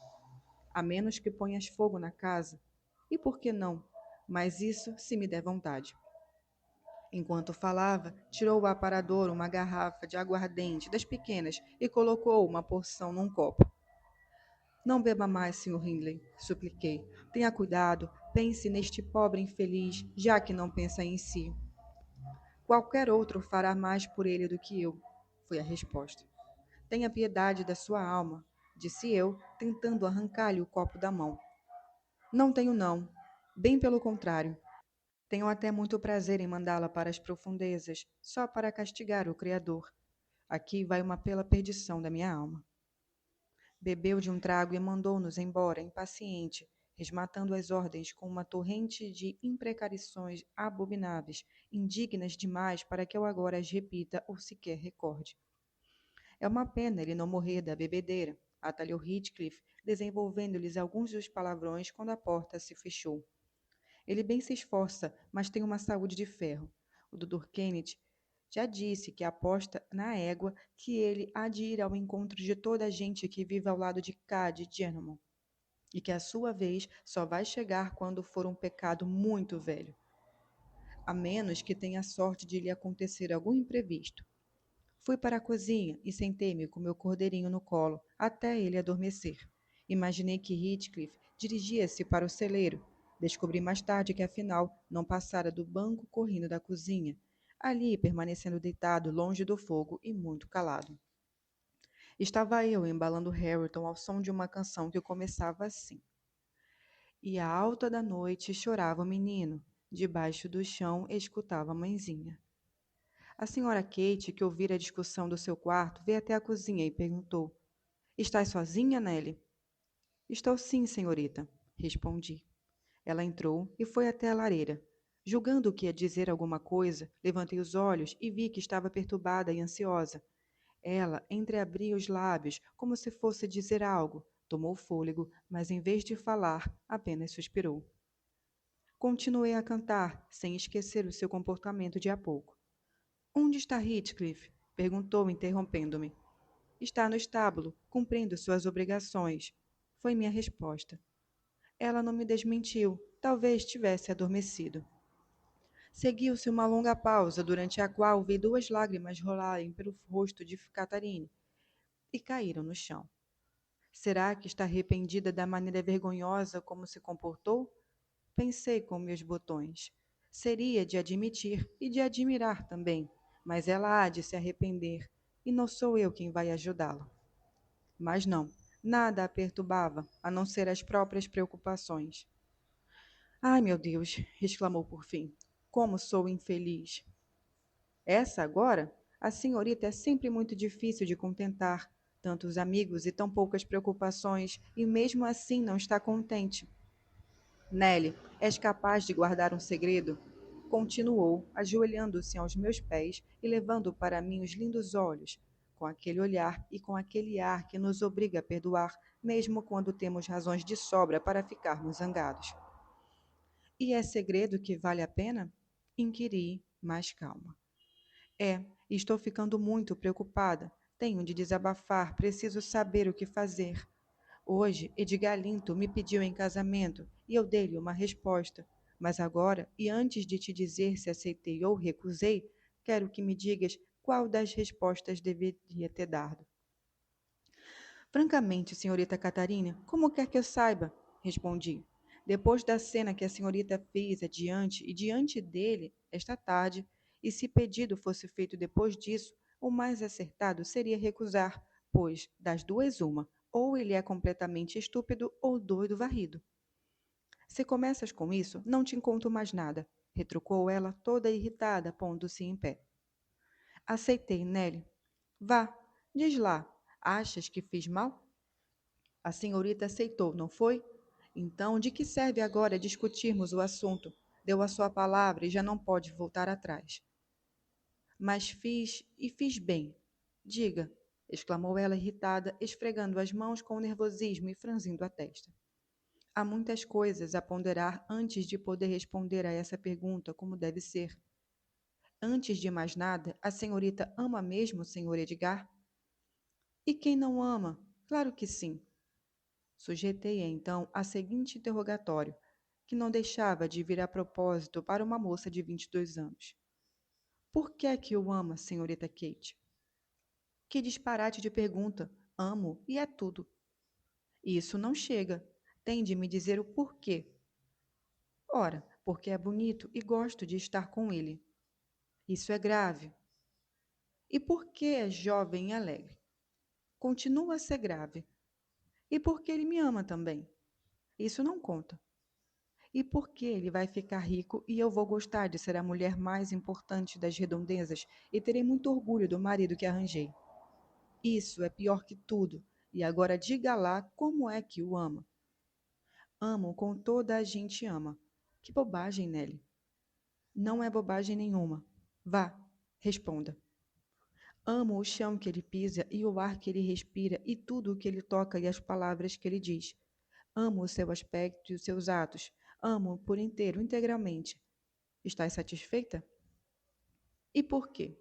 A menos que ponhas fogo na casa. E por que não? Mas isso se me der vontade. Enquanto falava, tirou do aparador uma garrafa de aguardente das pequenas e colocou uma porção num copo. Não beba mais, Sr. Hindley, supliquei. Tenha cuidado, pense neste pobre infeliz, já que não pensa em si. Qualquer outro fará mais por ele do que eu, foi a resposta. Tenha piedade da sua alma, disse eu, tentando arrancar-lhe o copo da mão. Não tenho, não. Bem pelo contrário. Tenho até muito prazer em mandá-la para as profundezas, só para castigar o Criador. Aqui vai uma pela perdição da minha alma. Bebeu de um trago e mandou-nos embora, impaciente, resmatando as ordens com uma torrente de imprecarições abomináveis, indignas demais para que eu agora as repita ou sequer recorde. É uma pena ele não morrer da bebedeira, atalhou Heathcliff, desenvolvendo-lhes alguns dos palavrões quando a porta se fechou. Ele bem se esforça, mas tem uma saúde de ferro. O Dr. Kenneth já disse que aposta na égua que ele há de ir ao encontro de toda a gente que vive ao lado de cá de Gentleman, e que a sua vez só vai chegar quando for um pecado muito velho, a menos que tenha a sorte de lhe acontecer algum imprevisto. Fui para a cozinha e sentei-me com meu cordeirinho no colo, até ele adormecer. Imaginei que Heathcliff dirigia-se para o celeiro. Descobri mais tarde que, afinal, não passara do banco correndo da cozinha, ali permanecendo deitado longe do fogo e muito calado. Estava eu embalando Hareton ao som de uma canção que começava assim. E à alta da noite chorava o menino, debaixo do chão escutava a mãezinha. A senhora Kate, que ouvira a discussão do seu quarto, veio até a cozinha e perguntou: Estás sozinha, Nelly? Estou sim, senhorita, respondi. Ela entrou e foi até a lareira. Julgando que ia dizer alguma coisa, levantei os olhos e vi que estava perturbada e ansiosa. Ela entreabria os lábios, como se fosse dizer algo, tomou fôlego, mas em vez de falar, apenas suspirou. Continuei a cantar, sem esquecer o seu comportamento de há pouco. Onde está Heathcliff? Perguntou, interrompendo-me. Está no estábulo, cumprindo suas obrigações. Foi minha resposta. Ela não me desmentiu. Talvez tivesse adormecido. Seguiu-se uma longa pausa, durante a qual vi 2 lágrimas rolarem pelo rosto de Catharine e caíram no chão. Será que está arrependida da maneira vergonhosa como se comportou? Pensei com meus botões. Seria de admitir e de admirar também, mas ela há de se arrepender, e não sou eu quem vai ajudá-la. Mas não, nada a perturbava, a não ser as próprias preocupações. Ai, meu Deus! Exclamou por fim. Como sou infeliz! Essa agora? A senhorita é sempre muito difícil de contentar. Tantos amigos e tão poucas preocupações, e mesmo assim não está contente. Nelly, és capaz de guardar um segredo? Continuou, ajoelhando-se aos meus pés e levando para mim os lindos olhos, com aquele olhar e com aquele ar que nos obriga a perdoar, mesmo quando temos razões de sobra para ficarmos zangados. E é segredo que vale a pena? Inquiri, mais calma. É, estou ficando muito preocupada. Tenho de desabafar, preciso saber o que fazer. Hoje, Edgar Linton me pediu em casamento e eu dei-lhe uma resposta. Mas agora, e antes de te dizer se aceitei ou recusei, quero que me digas qual das respostas deveria ter dado. Francamente, senhorita Catarina, como quer que eu saiba? Respondi. Depois da cena que a senhorita fez adiante e diante dele esta tarde, e se pedido fosse feito depois disso, o mais acertado seria recusar, pois, das duas uma, ou ele é completamente estúpido ou doido varrido. Se começas com isso, não te conto mais nada, retrucou ela toda irritada, pondo-se em pé. Aceitei, Nelly. Vá, diz lá, achas que fiz mal? A senhorita aceitou, não foi? Então, de que serve agora discutirmos o assunto? Deu a sua palavra e já não pode voltar atrás. Mas fiz e fiz bem. Diga, exclamou ela irritada, esfregando as mãos com nervosismo e franzindo a testa. Há muitas coisas a ponderar antes de poder responder a essa pergunta como deve ser. Antes de mais nada, a senhorita ama mesmo o senhor Edgar? E quem não ama? Claro que sim. Sujeitei então a seguinte interrogatório, que não deixava de vir a propósito para uma moça de 22 anos. Por que é que o ama, senhorita Kate? Que disparate de pergunta. Amo, e é tudo. Isso não chega. Tem de me dizer o porquê. Ora, porque é bonito e gosto de estar com ele. Isso é grave. E por que é jovem e alegre? Continua a ser grave. E porque ele me ama também. Isso não conta. E por que ele vai ficar rico e eu vou gostar de ser a mulher mais importante das redondezas e terei muito orgulho do marido que arranjei? Isso é pior que tudo. E agora diga lá como é que o ama. Amo com toda a gente ama. Que bobagem, Nelly. Não é bobagem nenhuma. Vá, responda. Amo o chão que ele pisa e o ar que ele respira e tudo o que ele toca e as palavras que ele diz. Amo o seu aspecto e os seus atos. Amo por inteiro, integralmente. Estás satisfeita? E por quê?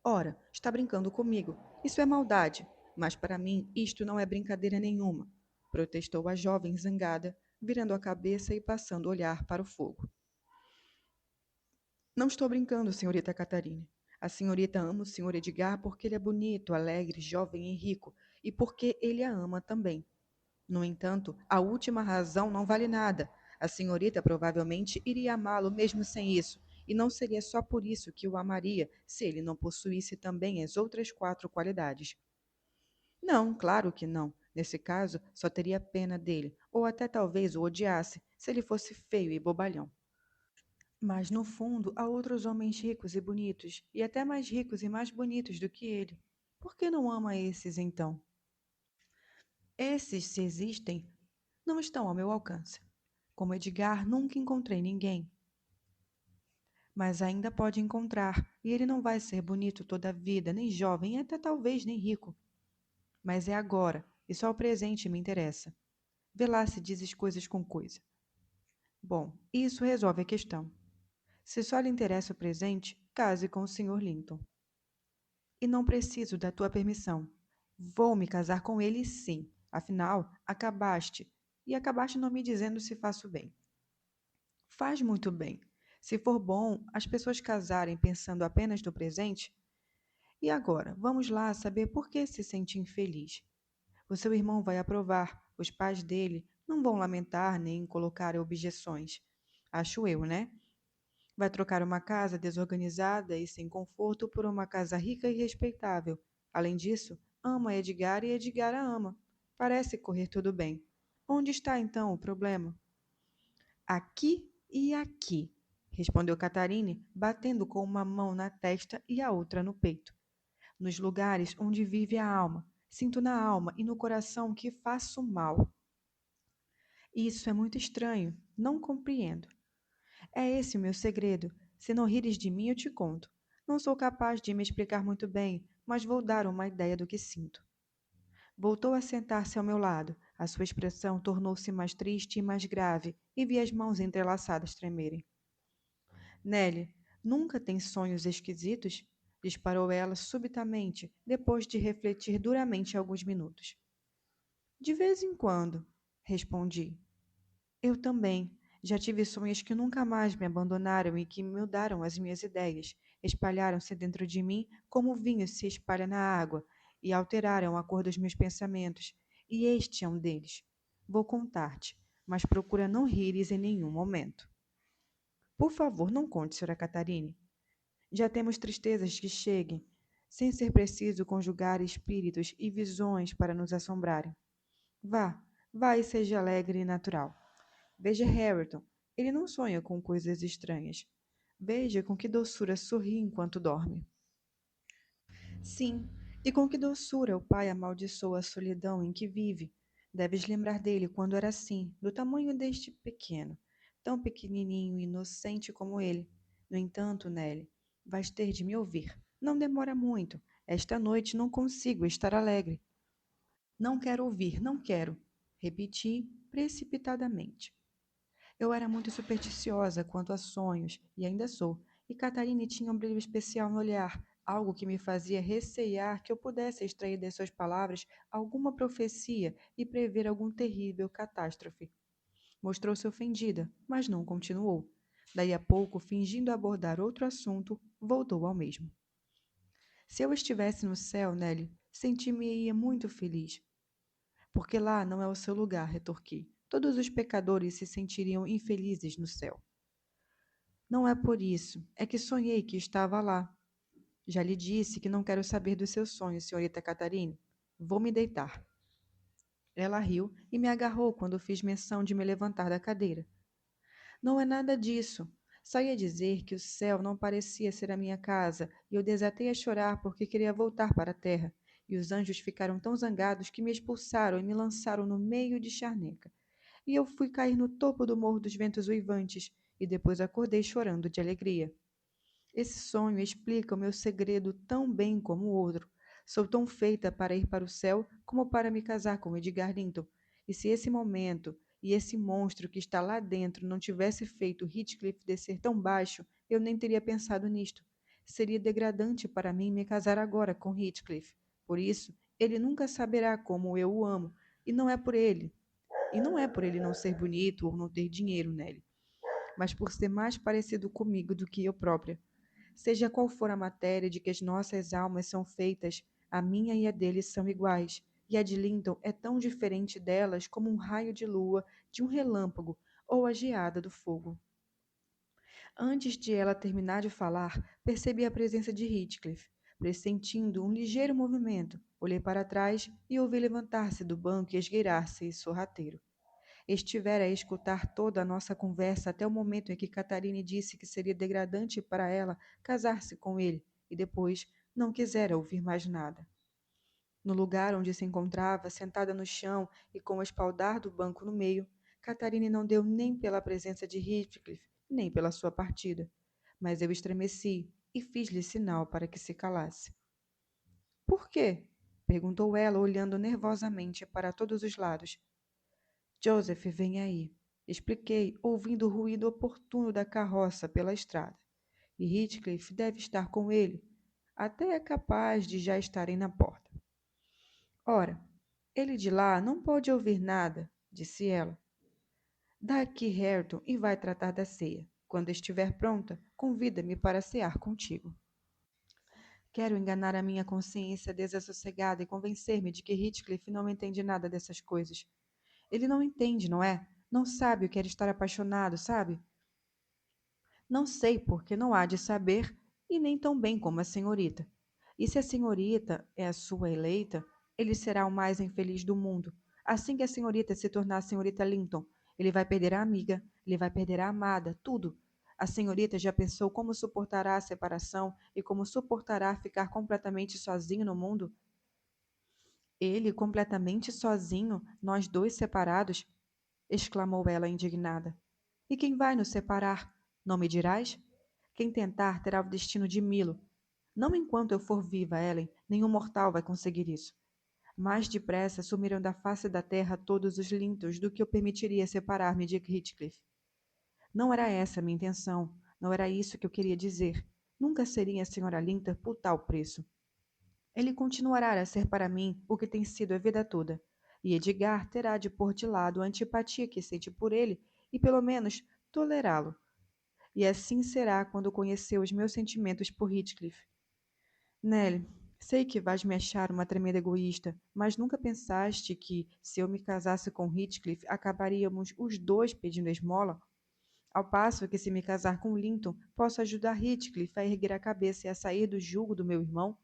Ora, está brincando comigo. Isso é maldade. Mas para mim isto não é brincadeira nenhuma, protestou a jovem zangada, virando a cabeça e passando o olhar para o fogo. Não estou brincando, senhorita Catarina. A senhorita ama o senhor Edgar porque ele é bonito, alegre, jovem e rico, e porque ele a ama também. No entanto, a última razão não vale nada. A senhorita provavelmente iria amá-lo mesmo sem isso, e não seria só por isso que o amaria se ele não possuísse também as outras quatro qualidades. Não, claro que não. Nesse caso, só teria pena dele, ou até talvez o odiasse, se ele fosse feio e bobalhão. Mas no fundo, há outros homens ricos e bonitos, e até mais ricos e mais bonitos do que ele. Por que não ama esses então? Esses, se existem, não estão ao meu alcance. Como Edgar, nunca encontrei ninguém. Mas ainda pode encontrar, e ele não vai ser bonito toda a vida, nem jovem, e até talvez nem rico. Mas é agora, e só o presente me interessa. Vê lá se dizes coisas com coisa. Bom, isso resolve a questão. Se só lhe interessa o presente, case com o Sr. Linton. E não preciso da tua permissão. Vou me casar com ele, sim. Afinal, acabaste. E acabaste não me dizendo se faço bem. Faz muito bem. Se for bom as pessoas casarem pensando apenas no presente. E agora, vamos lá saber por que se sente infeliz. O seu irmão vai aprovar, os pais dele não vão lamentar nem colocar objeções. Acho eu, né? Vai trocar uma casa desorganizada e sem conforto por uma casa rica e respeitável. Além disso, ama Edgar e Edgar a ama. Parece correr tudo bem. Onde está então o problema? Aqui e aqui, respondeu Catarine, batendo com uma mão na testa e a outra no peito. Nos lugares onde vive a alma. Sinto na alma e no coração que faço mal. Isso é muito estranho. Não compreendo. É esse o meu segredo. Se não rires de mim, eu te conto. Não sou capaz de me explicar muito bem, mas vou dar uma ideia do que sinto. Voltou a sentar-se ao meu lado. A sua expressão tornou-se mais triste e mais grave, e vi as mãos entrelaçadas tremerem. Nelly, nunca tem sonhos esquisitos? Disparou ela subitamente, depois de refletir duramente alguns minutos. De vez em quando, respondi. Eu também. Já tive sonhos que nunca mais me abandonaram e que mudaram as minhas ideias. Espalharam-se dentro de mim como o vinho se espalha na água e alteraram a cor dos meus pensamentos. E este é um deles. Vou contar-te, mas procura não rires em nenhum momento. Por favor, não conte, Sra. Catarine. Já temos tristezas que cheguem, sem ser preciso conjugar espíritos e visões para nos assombrarem. Vá, vá e seja alegre e natural. Veja Harrington, ele não sonha com coisas estranhas. Veja com que doçura sorri enquanto dorme. Sim, e com que doçura o pai amaldiçoa a solidão em que vive. Deves lembrar dele quando era assim, do tamanho deste pequeno, tão pequenininho e inocente como ele. No entanto, Nelly, vais ter de me ouvir. Não demora muito. Esta noite não consigo estar alegre. Não quero ouvir, não quero. Repeti precipitadamente. Eu era muito supersticiosa quanto a sonhos, e ainda sou, e Catarine tinha um brilho especial no olhar, algo que me fazia recear que eu pudesse extrair de suas palavras alguma profecia e prever algum terrível catástrofe. Mostrou-se ofendida, mas não continuou. Daí a pouco, fingindo abordar outro assunto, voltou ao mesmo. Se eu estivesse no céu, Nelly, senti-me-ia muito feliz. Porque lá não é o seu lugar, retorqui. Todos os pecadores se sentiriam infelizes no céu. Não é por isso, é que sonhei que estava lá. Já lhe disse que não quero saber dos seus sonhos, senhorita Catarine. Vou me deitar. Ela riu e me agarrou quando fiz menção de me levantar da cadeira. Não é nada disso. Só ia dizer que o céu não parecia ser a minha casa e eu desatei a chorar porque queria voltar para a terra. E os anjos ficaram tão zangados que me expulsaram e me lançaram no meio de charneca. E eu fui cair no topo do Morro dos Ventos Uivantes e depois acordei chorando de alegria. Esse sonho explica o meu segredo tão bem como o outro. Sou tão feita para ir para o céu como para me casar com Edgar Linton. E se esse momento e esse monstro que está lá dentro não tivesse feito Heathcliff descer tão baixo, eu nem teria pensado nisto. Seria degradante para mim me casar agora com Heathcliff. Por isso, ele nunca saberá como eu o amo. E não é por ele. E não é por ele não ser bonito ou não ter dinheiro, Nelly, mas por ser mais parecido comigo do que eu própria. Seja qual for a matéria de que as nossas almas são feitas, a minha e a dele são iguais, e a de Linton é tão diferente delas como um raio de lua, de um relâmpago ou a geada do fogo. Antes de ela terminar de falar, percebi a presença de Heathcliff. Pressentindo um ligeiro movimento, olhei para trás e ouvi levantar-se do banco e esgueirar-se sorrateiro. Estivera a escutar toda a nossa conversa até o momento em que Catarine disse que seria degradante para ela casar-se com ele, e depois não quisera ouvir mais nada. No lugar onde se encontrava, sentada no chão e com o espaldar do banco no meio, Catarine não deu nem pela presença de Heathcliff, nem pela sua partida. Mas eu estremeci e fiz-lhe sinal para que se calasse. Por quê? Perguntou ela, olhando nervosamente para todos os lados. Joseph vem aí, expliquei, ouvindo o ruído oportuno da carroça pela estrada. E Heathcliff deve estar com ele. Até é capaz de já estarem na porta. Ora, ele de lá não pode ouvir nada, disse ela. Dá aqui Hareton e vai tratar da ceia. Quando estiver pronta, convida-me para cear contigo. Quero enganar a minha consciência desassossegada e convencer-me de que Heathcliff não entende nada dessas coisas. Ele não entende, não é? Não sabe o que é estar apaixonado, sabe? Não sei porque não há de saber, e nem tão bem como a senhorita. E se a senhorita é a sua eleita, ele será o mais infeliz do mundo. Assim que a senhorita se tornar a senhorita Linton, ele vai perder a amiga, ele vai perder a amada, tudo. A senhorita já pensou como suportará a separação e como suportará ficar completamente sozinho no mundo? Ele completamente sozinho, nós dois separados? Exclamou ela indignada. E quem vai nos separar? Não me dirás? Quem tentar terá o destino de Milo. Não enquanto eu for viva, Ellen, nenhum mortal vai conseguir isso. Mais depressa sumiram da face da terra todos os Lintons do que eu permitiria separar-me de Heathcliff. Não era essa a minha intenção, não era isso que eu queria dizer. Nunca seria a senhora Linton por tal preço. Ele continuará a ser para mim o que tem sido a vida toda, e Edgar terá de pôr de lado a antipatia que sente por ele e, pelo menos, tolerá-lo. E assim será quando conhecer os meus sentimentos por Heathcliff. Nelly, sei que vais me achar uma tremenda egoísta, mas nunca pensaste que, se eu me casasse com Heathcliff, acabaríamos os dois pedindo esmola? Ao passo que, se me casar com Linton, posso ajudar Heathcliff a erguer a cabeça e a sair do jugo do meu irmão?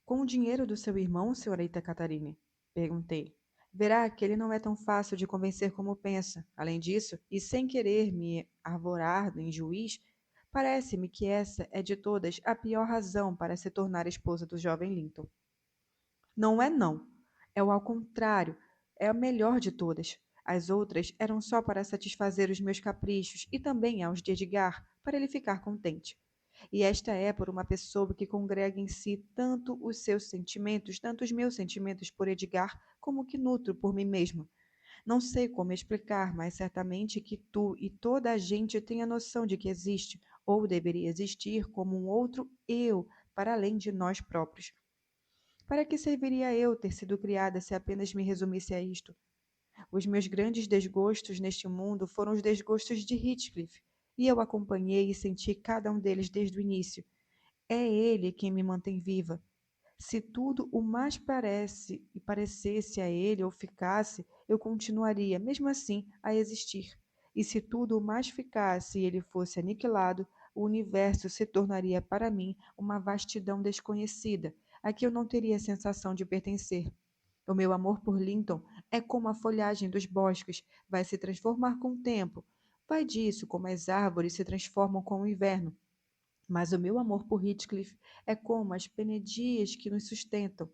Com o dinheiro do seu irmão, senhorita Catarine? Perguntei. Verá que ele não é tão fácil de convencer como pensa. Além disso, e sem querer me arvorar em juiz, parece-me que essa é de todas a pior razão para se tornar esposa do jovem Linton. Não é não. É o ao contrário. É a melhor de todas. As outras eram só para satisfazer os meus caprichos e também aos de Edgar, para ele ficar contente. E esta é por uma pessoa que congrega em si tanto os seus sentimentos, tanto os meus sentimentos por Edgar, como que nutro por mim mesma. Não sei como explicar, mas certamente que tu e toda a gente têm a noção de que existe, ou deveria existir, como um outro eu, para além de nós próprios. Para que serviria eu ter sido criada se apenas me resumisse a isto? Os meus grandes desgostos neste mundo foram os desgostos de Heathcliff, e eu acompanhei e senti cada um deles desde o início. É ele quem me mantém viva. Se tudo o mais parece e parecesse a ele ou ficasse, eu continuaria, mesmo assim, a existir. E se tudo o mais ficasse e ele fosse aniquilado, o universo se tornaria para mim uma vastidão desconhecida, a que eu não teria a sensação de pertencer. O meu amor por Linton é como a folhagem dos bosques, vai se transformar com o tempo. Vai disso como as árvores se transformam com o inverno. Mas o meu amor por Heathcliff é como as penedias que nos sustentam.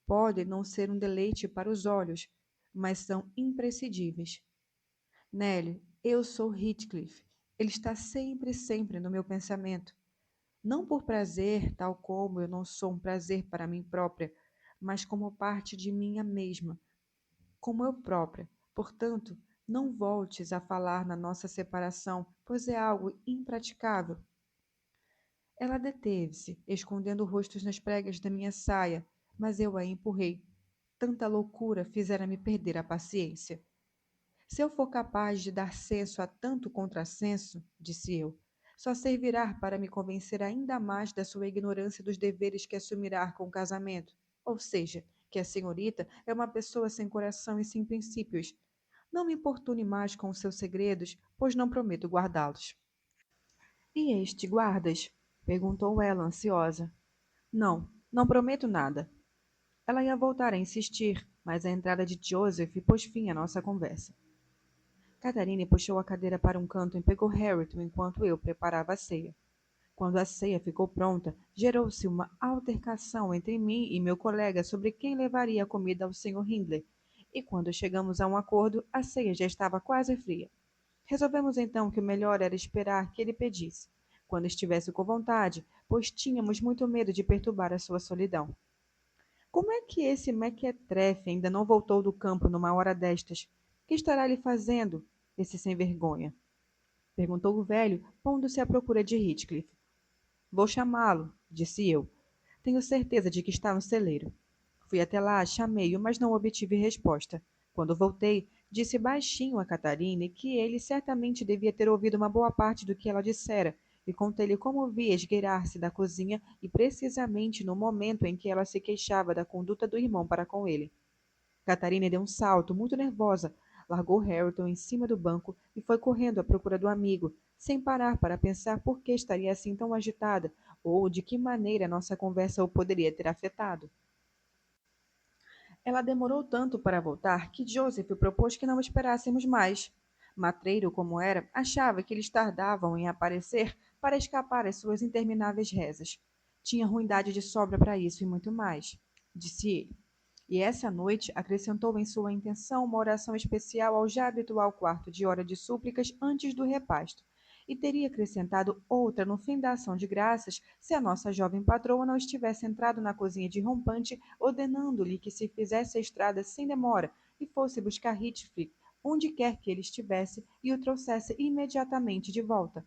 Podem não ser um deleite para os olhos, mas são imprescindíveis. Nelly, eu sou Heathcliff. Ele está sempre, sempre no meu pensamento. Não por prazer, tal como eu não sou um prazer para mim própria, mas como parte de mim mesma, como eu própria. Portanto, não voltes a falar na nossa separação, pois é algo impraticável. Ela deteve-se, escondendo o rosto nas pregas da minha saia, mas eu a empurrei. Tanta loucura fizera-me perder a paciência. Se eu for capaz de dar senso a tanto contrassenso, disse eu, só servirá para me convencer ainda mais da sua ignorância dos deveres que assumirá com o casamento. Ou seja, que a senhorita é uma pessoa sem coração e sem princípios. Não me importune mais com os seus segredos, pois não prometo guardá-los. E este guardas? Perguntou ela, ansiosa. Não, não prometo nada. Ela ia voltar a insistir, mas a entrada de Joseph pôs fim à nossa conversa. Catarine puxou a cadeira para um canto e pegou Harriton enquanto eu preparava a ceia. Quando a ceia ficou pronta, gerou-se uma altercação entre mim e meu colega sobre quem levaria a comida ao Sr. Hindley, e quando chegamos a um acordo, a ceia já estava quase fria. Resolvemos então que o melhor era esperar que ele pedisse, quando estivesse com vontade, pois tínhamos muito medo de perturbar a sua solidão. Como é que esse mequetrefe ainda não voltou do campo numa hora destas? Que estará lhe fazendo, esse sem vergonha? Perguntou o velho, pondo-se à procura de Heathcliff. Vou chamá-lo, disse eu. Tenho certeza de que está no celeiro. Fui até lá, chamei-o, mas não obtive resposta. Quando voltei, disse baixinho a Catarina que ele certamente devia ter ouvido uma boa parte do que ela dissera e contei-lhe como via esgueirar-se da cozinha e precisamente no momento em que ela se queixava da conduta do irmão para com ele. Catarina deu um salto, muito nervosa, largou Harrington em cima do banco e foi correndo à procura do amigo, sem parar para pensar por que estaria assim tão agitada ou de que maneira nossa conversa o poderia ter afetado. Ela demorou tanto para voltar que Joseph propôs que não esperássemos mais. Matreiro como era, achava que eles tardavam em aparecer para escapar às suas intermináveis rezas. Tinha ruindade de sobra para isso e muito mais, disse ele. E essa noite acrescentou em sua intenção uma oração especial ao já habitual quarto de hora de súplicas antes do repasto, e teria acrescentado outra no fim da ação de graças se a nossa jovem patroa não estivesse entrado na cozinha de rompante, ordenando-lhe que se fizesse a estrada sem demora e fosse buscar Heathcliff onde quer que ele estivesse e o trouxesse imediatamente de volta.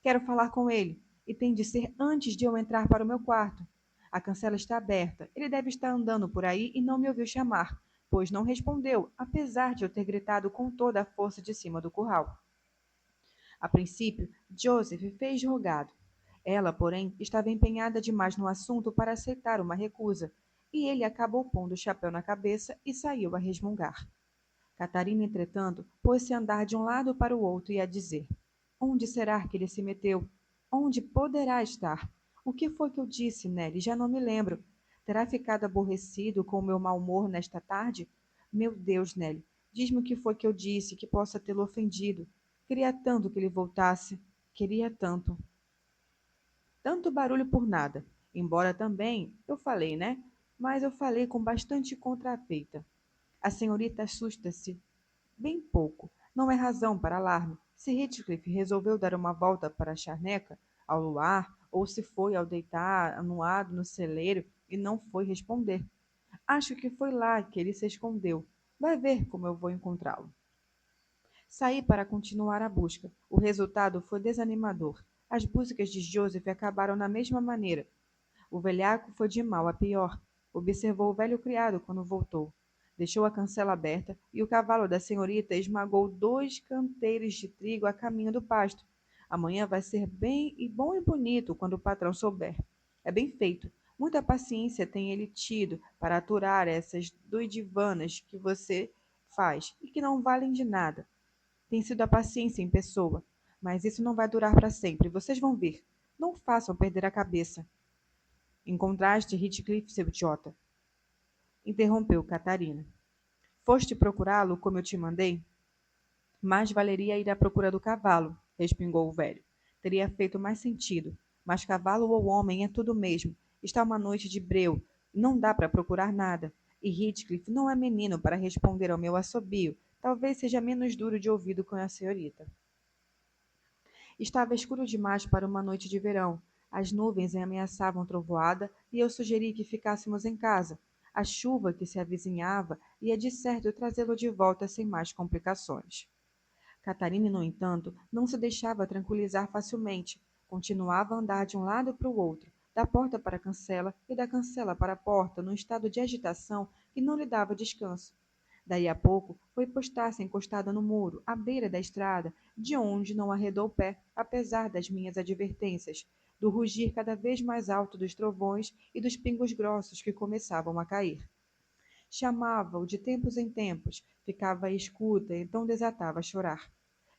Quero falar com ele, e tem de ser antes de eu entrar para o meu quarto. A cancela está aberta. Ele deve estar andando por aí e não me ouviu chamar, pois não respondeu, apesar de eu ter gritado com toda a força de cima do curral. A princípio, Joseph fez rogado. Ela, porém, estava empenhada demais no assunto para aceitar uma recusa, e ele acabou pondo o chapéu na cabeça e saiu a resmungar. Catarina, entretanto, pôs-se a andar de um lado para o outro e a dizer: Onde será que ele se meteu? Onde poderá estar? O que foi que eu disse, Nelly? Já não me lembro. Terá ficado aborrecido com o meu mau humor nesta tarde? Meu Deus, Nelly, diz-me o que foi que eu disse que possa tê-lo ofendido. Queria tanto que ele voltasse. Queria tanto. Tanto barulho por nada. Embora também, eu falei, né? Mas eu falei com bastante contrafeita. A senhorita assusta-se bem pouco. Não é razão para alarme. Se Heathcliff resolveu dar uma volta para a charneca, ao luar, ou se foi ao deitar anuado no celeiro e não foi responder. Acho que foi lá que ele se escondeu. Vai ver como eu vou encontrá-lo. Saí para continuar a busca. O resultado foi desanimador. As buscas de Joseph acabaram na mesma maneira. O velhaco foi de mal a pior. Observou o velho criado quando voltou. Deixou a cancela aberta e o cavalo da senhorita esmagou 2 canteiros de trigo a caminho do pasto. Amanhã vai ser bem e bom e bonito quando o patrão souber. É bem feito. Muita paciência tem ele tido para aturar essas doidivanas que você faz e que não valem de nada. Tem sido a paciência em pessoa. Mas isso não vai durar para sempre. Vocês vão ver. Não façam perder a cabeça. Encontraste Heathcliff, seu idiota? Interrompeu Catarina. Foste procurá-lo como eu te mandei? Mais valeria ir à procura do cavalo, respingou o velho. Teria feito mais sentido. Mas cavalo ou homem é tudo mesmo. Está uma noite de breu. Não dá para procurar nada. E Heathcliff não é menino para responder ao meu assobio. Talvez seja menos duro de ouvido com a senhorita. Estava escuro demais para uma noite de verão. As nuvens ameaçavam trovoada e eu sugeri que ficássemos em casa. A chuva que se avizinhava ia de certo trazê-lo de volta sem mais complicações. Catarina, no entanto, não se deixava tranquilizar facilmente. Continuava a andar de um lado para o outro, da porta para a cancela e da cancela para a porta, num estado de agitação que não lhe dava descanso. Daí a pouco foi postar-se encostada no muro, à beira da estrada, de onde não arredou o pé, apesar das minhas advertências, do rugir cada vez mais alto dos trovões e dos pingos grossos que começavam a cair. Chamava-o de tempos em tempos, ficava à escuta, então desatava a chorar.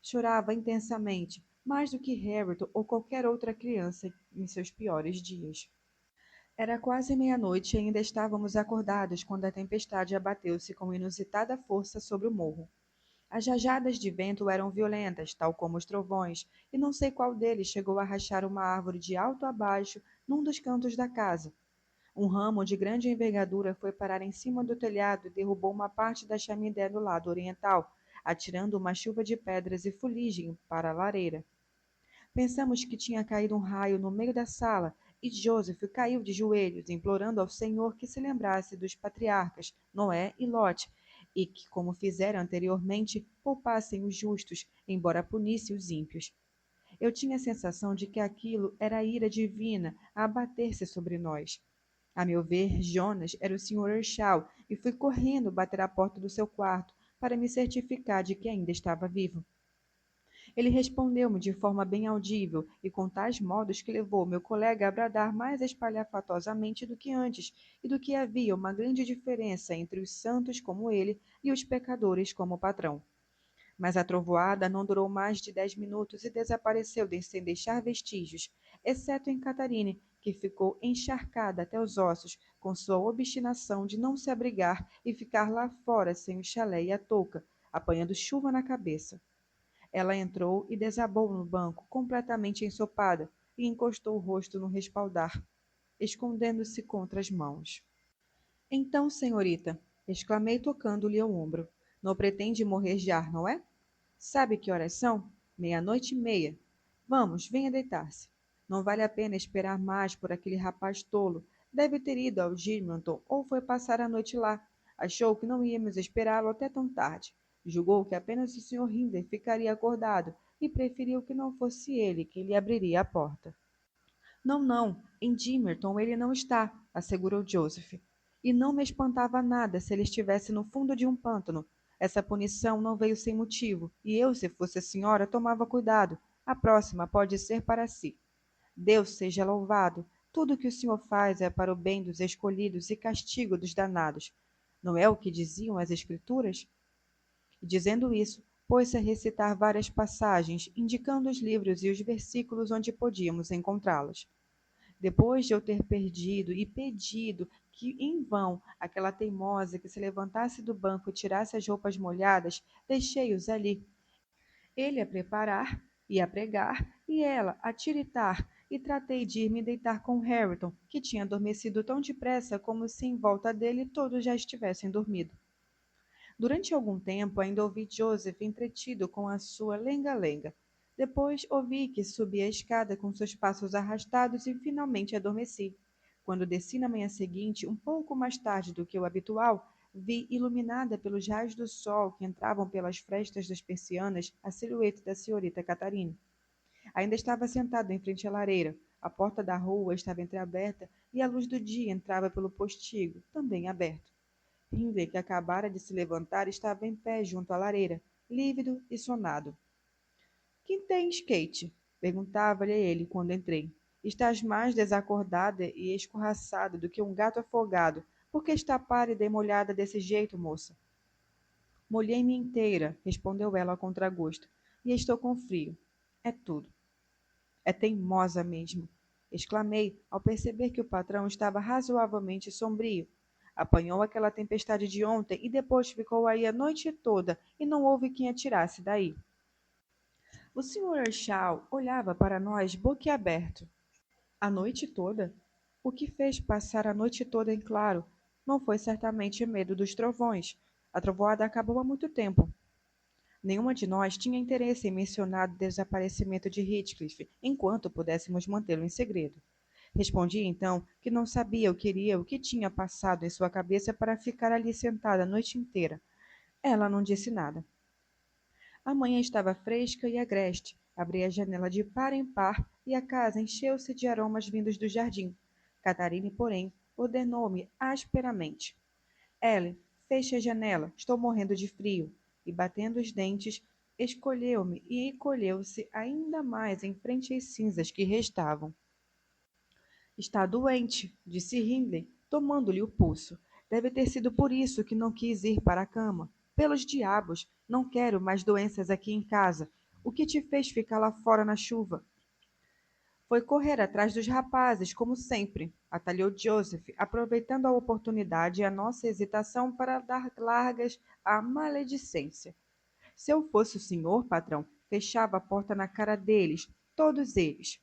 Chorava intensamente, mais do que Harriet ou qualquer outra criança em seus piores dias. Era quase meia-noite e ainda estávamos acordados quando a tempestade abateu-se com inusitada força sobre o morro. As rajadas de vento eram violentas, tal como os trovões, e não sei qual deles chegou a rachar uma árvore de alto a baixo num dos cantos da casa. Um ramo de grande envergadura foi parar em cima do telhado e derrubou uma parte da chaminé do lado oriental, atirando uma chuva de pedras e fuligem para a lareira. Pensamos que tinha caído um raio no meio da sala, e Joseph caiu de joelhos, implorando ao Senhor que se lembrasse dos patriarcas, Noé e Lote, e que, como fizeram anteriormente, poupassem os justos, embora punisse os ímpios. Eu tinha a sensação de que aquilo era a ira divina a abater-se sobre nós. A meu ver, Jonas era o Sr. Earnshaw, e fui correndo bater à porta do seu quarto para me certificar de que ainda estava vivo. Ele respondeu-me de forma bem audível e com tais modos que levou meu colega a bradar mais espalhafatosamente do que antes, e do que havia uma grande diferença entre os santos como ele e os pecadores como o patrão. Mas a trovoada não durou mais de 10 minutos e desapareceu sem deixar vestígios, exceto em Catarine, que ficou encharcada até os ossos, com sua obstinação de não se abrigar e ficar lá fora sem o chalé e a touca, apanhando chuva na cabeça. Ela entrou e desabou no banco, completamente ensopada, e encostou o rosto no respaldar, escondendo-se contra as mãos. Então, senhorita, exclamei tocando-lhe o ombro, não pretende morrer já, não é? Sabe que horas são? 00:30. Vamos, venha deitar-se. Não vale a pena esperar mais por aquele rapaz tolo. Deve ter ido ao Gilmanton ou foi passar a noite lá. Achou que não íamos esperá-lo até tão tarde. Julgou que apenas o Sr. Hindley ficaria acordado e preferiu que não fosse ele quem lhe abriria a porta. Não, não, em Gimmerton ele não está, assegurou Joseph. E não me espantava nada se ele estivesse no fundo de um pântano. Essa punição não veio sem motivo, e eu, se fosse a senhora, tomava cuidado. A próxima pode ser para si. Deus seja louvado. Tudo o que o senhor faz é para o bem dos escolhidos e castigo dos danados. Não é o que diziam as Escrituras? E dizendo isso, pôs-se a recitar várias passagens, indicando os livros e os versículos onde podíamos encontrá-los. Depois de eu ter perdido e pedido que em vão aquela teimosa que se levantasse do banco e tirasse as roupas molhadas, deixei-os ali. Ele a preparar e a pregar, e ela a tiritar, e tratei de ir me deitar com Harriton, que tinha adormecido tão depressa como se em volta dele todos já estivessem dormido. Durante algum tempo ainda ouvi Joseph entretido com a sua lenga-lenga. Depois ouvi que subia a escada com seus passos arrastados e finalmente adormeci. Quando desci na manhã seguinte, um pouco mais tarde do que o habitual, vi, iluminada pelos raios do sol que entravam pelas frestas das persianas, a silhueta da senhorita Catarina. Ainda estava sentada em frente à lareira. A porta da rua estava entreaberta e a luz do dia entrava pelo postigo, também aberto. Hindley, que acabara de se levantar, estava em pé junto à lareira, lívido e sonado. Que tens, Kate? Perguntava-lhe ele quando entrei. Estás mais desacordada e escorraçada do que um gato afogado. Por que está pálida e molhada desse jeito, moça? Molhei-me inteira, respondeu ela a contragosto, e estou com frio. É tudo. É teimosa mesmo, exclamei ao perceber que o patrão estava razoavelmente sombrio. Apanhou aquela tempestade de ontem e depois ficou aí a noite toda e não houve quem a tirasse daí. O Sr. Earnshaw olhava para nós boquiaberto. A noite toda? O que fez passar a noite toda em claro? Não foi certamente medo dos trovões. A trovoada acabou há muito tempo. Nenhuma de nós tinha interesse em mencionar o desaparecimento de Heathcliff, enquanto pudéssemos mantê-lo em segredo. Respondi então que não sabia o que tinha passado em sua cabeça para ficar ali sentada a noite inteira. Ela não disse nada. A manhã estava fresca e agreste. Abri a janela de par em par e a casa encheu-se de aromas vindos do jardim. Catarine, porém, ordenou-me asperamente: Ellen, feche a janela, estou morrendo de frio. E batendo os dentes, escolheu-me e encolheu-se ainda mais em frente às cinzas que restavam. Está doente, disse Hindley, tomando-lhe o pulso. Deve ter sido por isso que não quis ir para a cama. Pelos diabos, não quero mais doenças aqui em casa. O que te fez ficar lá fora na chuva? Foi correr atrás dos rapazes, como sempre, atalhou Joseph, aproveitando a oportunidade e a nossa hesitação para dar largas à maledicência. Se eu fosse o senhor, patrão, fechava a porta na cara deles, todos eles.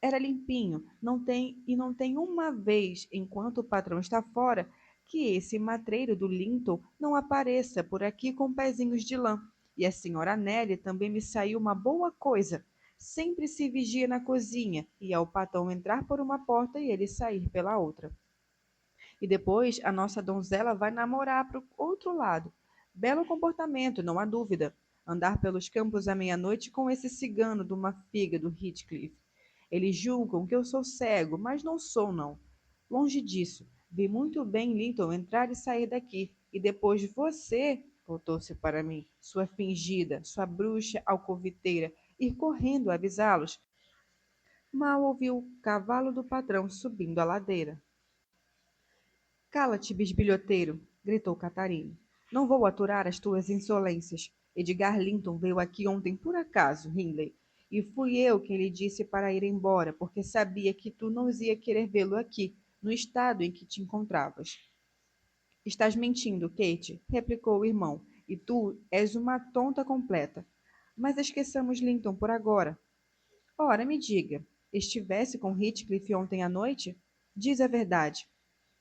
Era limpinho, não tem uma vez, enquanto o patrão está fora, que esse matreiro do Linton não apareça por aqui com pezinhos de lã. E a senhora Nelly também me saiu uma boa coisa. Sempre se vigia na cozinha, e ao patrão entrar por uma porta e ele sair pela outra. E depois a nossa donzela vai namorar para o outro lado. Belo comportamento, não há dúvida. Andar pelos campos à meia-noite com esse cigano de uma figa do Heathcliff. Eles julgam que eu sou cego, mas não sou, não. Longe disso. Vi muito bem Linton entrar e sair daqui. E depois você... Voltou-se para mim, sua fingida, sua bruxa alcoviteira, ir correndo a avisá-los. Mal ouviu o cavalo do patrão subindo a ladeira. Cala-te, bisbilhoteiro! Gritou Catarina. Não vou aturar as tuas insolências. Edgar Linton veio aqui ontem por acaso, Hindley, e fui eu quem lhe disse para ir embora, porque sabia que tu não ia querer vê-lo aqui, no estado em que te encontravas. Estás mentindo, Kate, replicou o irmão, e tu és uma tonta completa. Mas esqueçamos Linton por agora. Ora, me diga, estivesse com Heathcliff ontem à noite? Diz a verdade.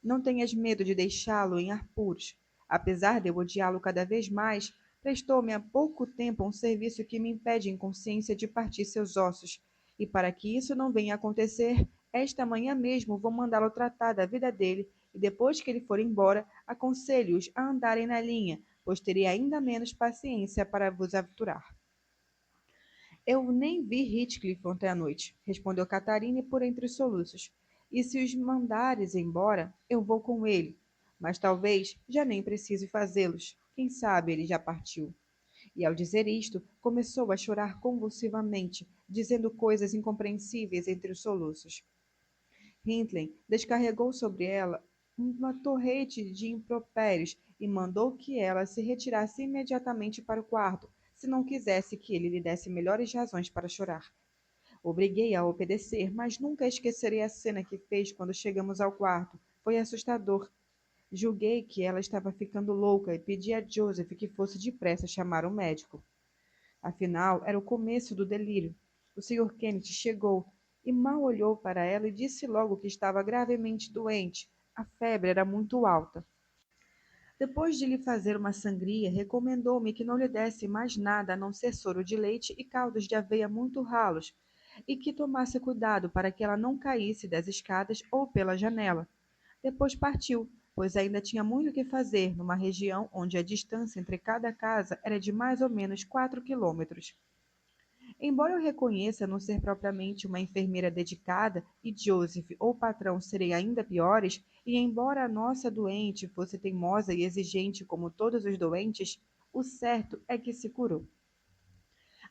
Não tenhas medo de deixá-lo em apuros. Apesar de eu odiá-lo cada vez mais, prestou-me há pouco tempo um serviço que me impede em consciência de partir seus ossos. E para que isso não venha a acontecer, esta manhã mesmo vou mandá-lo tratar da vida dele, e depois que ele for embora, aconselho-os a andarem na linha, pois terei ainda menos paciência para vos aturar. Eu nem vi Heathcliff ontem à noite, respondeu Catarina por entre os soluços. E se os mandares embora, eu vou com ele. Mas talvez já nem precise fazê-los. Quem sabe ele já partiu. E ao dizer isto, começou a chorar convulsivamente, dizendo coisas incompreensíveis entre os soluços. Hindley descarregou sobre ela uma torrente de impropérios e mandou que ela se retirasse imediatamente para o quarto, se não quisesse que ele lhe desse melhores razões para chorar. Obriguei-a a obedecer, mas nunca esquecerei a cena que fez quando chegamos ao quarto. Foi assustador. Julguei que ela estava ficando louca e pedi a Joseph que fosse depressa chamar um médico. Afinal, era o começo do delírio. O Sr. Kenneth chegou e mal olhou para ela e disse logo que estava gravemente doente. A febre era muito alta. Depois de lhe fazer uma sangria, recomendou-me que não lhe desse mais nada a não ser soro de leite e caldos de aveia muito ralos, e que tomasse cuidado para que ela não caísse das escadas ou pela janela. Depois partiu, pois ainda tinha muito que fazer numa região onde a distância entre cada casa era de mais ou menos 4 quilômetros. Embora eu reconheça não ser propriamente uma enfermeira dedicada, e Joseph ou o patrão serem ainda piores, e embora a nossa doente fosse teimosa e exigente como todos os doentes, o certo é que se curou.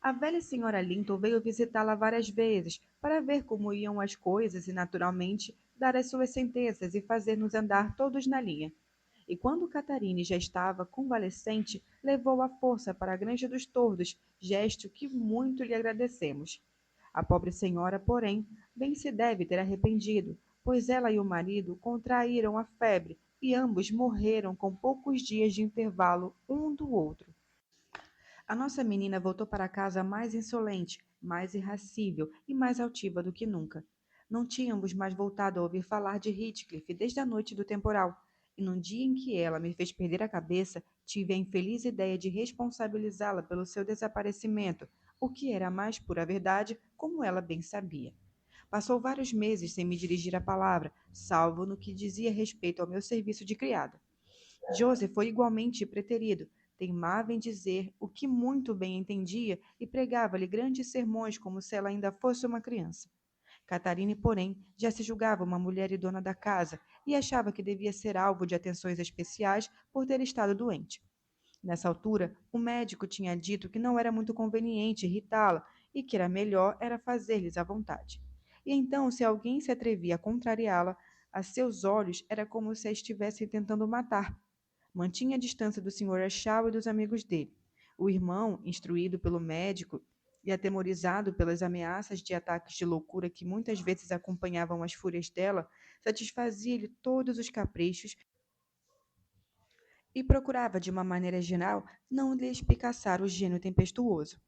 A velha senhora Linton veio visitá-la várias vezes, para ver como iam as coisas e, naturalmente, dar as suas sentenças e fazer-nos andar todos na linha. E quando Catarine já estava convalescente, levou à força para a Granja dos Tordos, gesto que muito lhe agradecemos. A pobre senhora, porém, bem se deve ter arrependido, pois ela e o marido contraíram a febre e ambos morreram com poucos dias de intervalo um do outro. A nossa menina voltou para casa mais insolente, mais irracível e mais altiva do que nunca. Não tínhamos mais voltado a ouvir falar de Heathcliff desde a noite do temporal, e num dia em que ela me fez perder a cabeça, tive a infeliz ideia de responsabilizá-la pelo seu desaparecimento, o que era a mais pura verdade, como ela bem sabia. Passou vários meses sem me dirigir a palavra, salvo no que dizia respeito ao meu serviço de criada. Joseph foi igualmente preterido, teimava em dizer o que muito bem entendia e pregava-lhe grandes sermões como se ela ainda fosse uma criança. Catarine, porém, já se julgava uma mulher e dona da casa e achava que devia ser alvo de atenções especiais por ter estado doente. Nessa altura, o médico tinha dito que não era muito conveniente irritá-la e que era melhor era fazer-lhes à vontade. E então, se alguém se atrevia a contrariá-la, a seus olhos era como se a estivessem tentando matar. Mantinha a distância do Sr. Shaw e dos amigos dele. O irmão, instruído pelo médico e atemorizado pelas ameaças de ataques de loucura que muitas vezes acompanhavam as fúrias dela, satisfazia-lhe todos os caprichos e procurava, de uma maneira geral, não lhe espicaçar o gênio tempestuoso.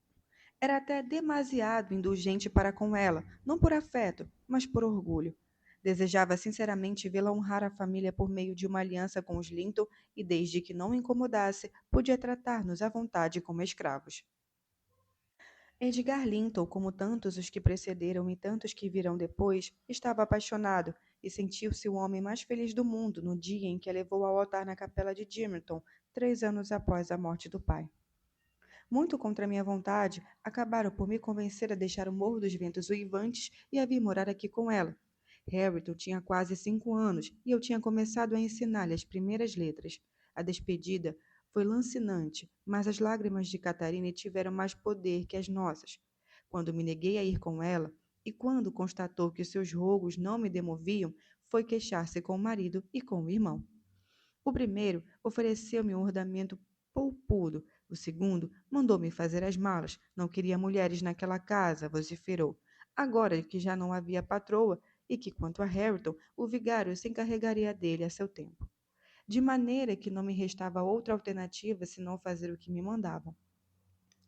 Era até demasiado indulgente para com ela, não por afeto, mas por orgulho. Desejava sinceramente vê-la honrar a família por meio de uma aliança com os Linton e, desde que não o incomodasse, podia tratar-nos à vontade como escravos. Edgar Linton, como tantos os que precederam e tantos que virão depois, estava apaixonado e sentiu-se o homem mais feliz do mundo no dia em que a levou ao altar na capela de Gimmerton, 3 anos após a morte do pai. Muito contra minha vontade, acabaram por me convencer a deixar o Morro dos Ventos Uivantes e a vir morar aqui com ela. Harriton tinha quase 5 anos e eu tinha começado a ensinar-lhe as primeiras letras. A despedida Foi lancinante, mas as lágrimas de Catarina tiveram mais poder que as nossas. Quando me neguei a ir com ela, e quando constatou que seus rogos não me demoviam, foi queixar-se com o marido e com o irmão. O primeiro ofereceu-me um ornamento poupudo. O segundo mandou-me fazer as malas. Não queria mulheres naquela casa, vociferou. Agora que já não havia patroa e que, quanto a Harrington, o vigário se encarregaria dele a seu tempo. De maneira que não me restava outra alternativa senão fazer o que me mandavam.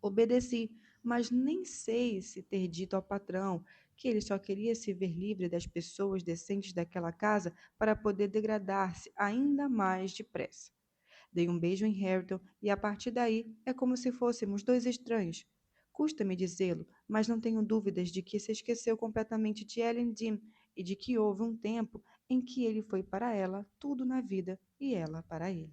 Obedeci, mas nem sei se ter dito ao patrão que ele só queria se ver livre das pessoas decentes daquela casa para poder degradar-se ainda mais depressa. Dei um beijo em Hareton e a partir daí é como se fôssemos dois estranhos. Custa-me dizê-lo, mas não tenho dúvidas de que se esqueceu completamente de Ellen Dean e de que houve um tempo em que ele foi para ela tudo na vida e ela para ele.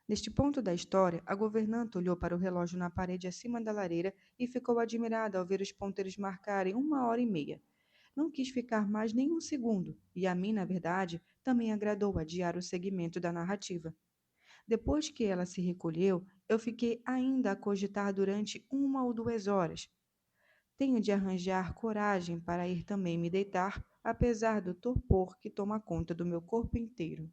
Neste ponto da história, a governanta olhou para o relógio na parede acima da lareira e ficou admirada ao ver os ponteiros marcarem 1 hora e meia. Não quis ficar mais nem um segundo, e a mim, na verdade, também agradou adiar o seguimento da narrativa. Depois que ela se recolheu, eu fiquei ainda a cogitar durante 1 ou 2 horas. Tenho de arranjar coragem para ir também me deitar, apesar do torpor que toma conta do meu corpo inteiro.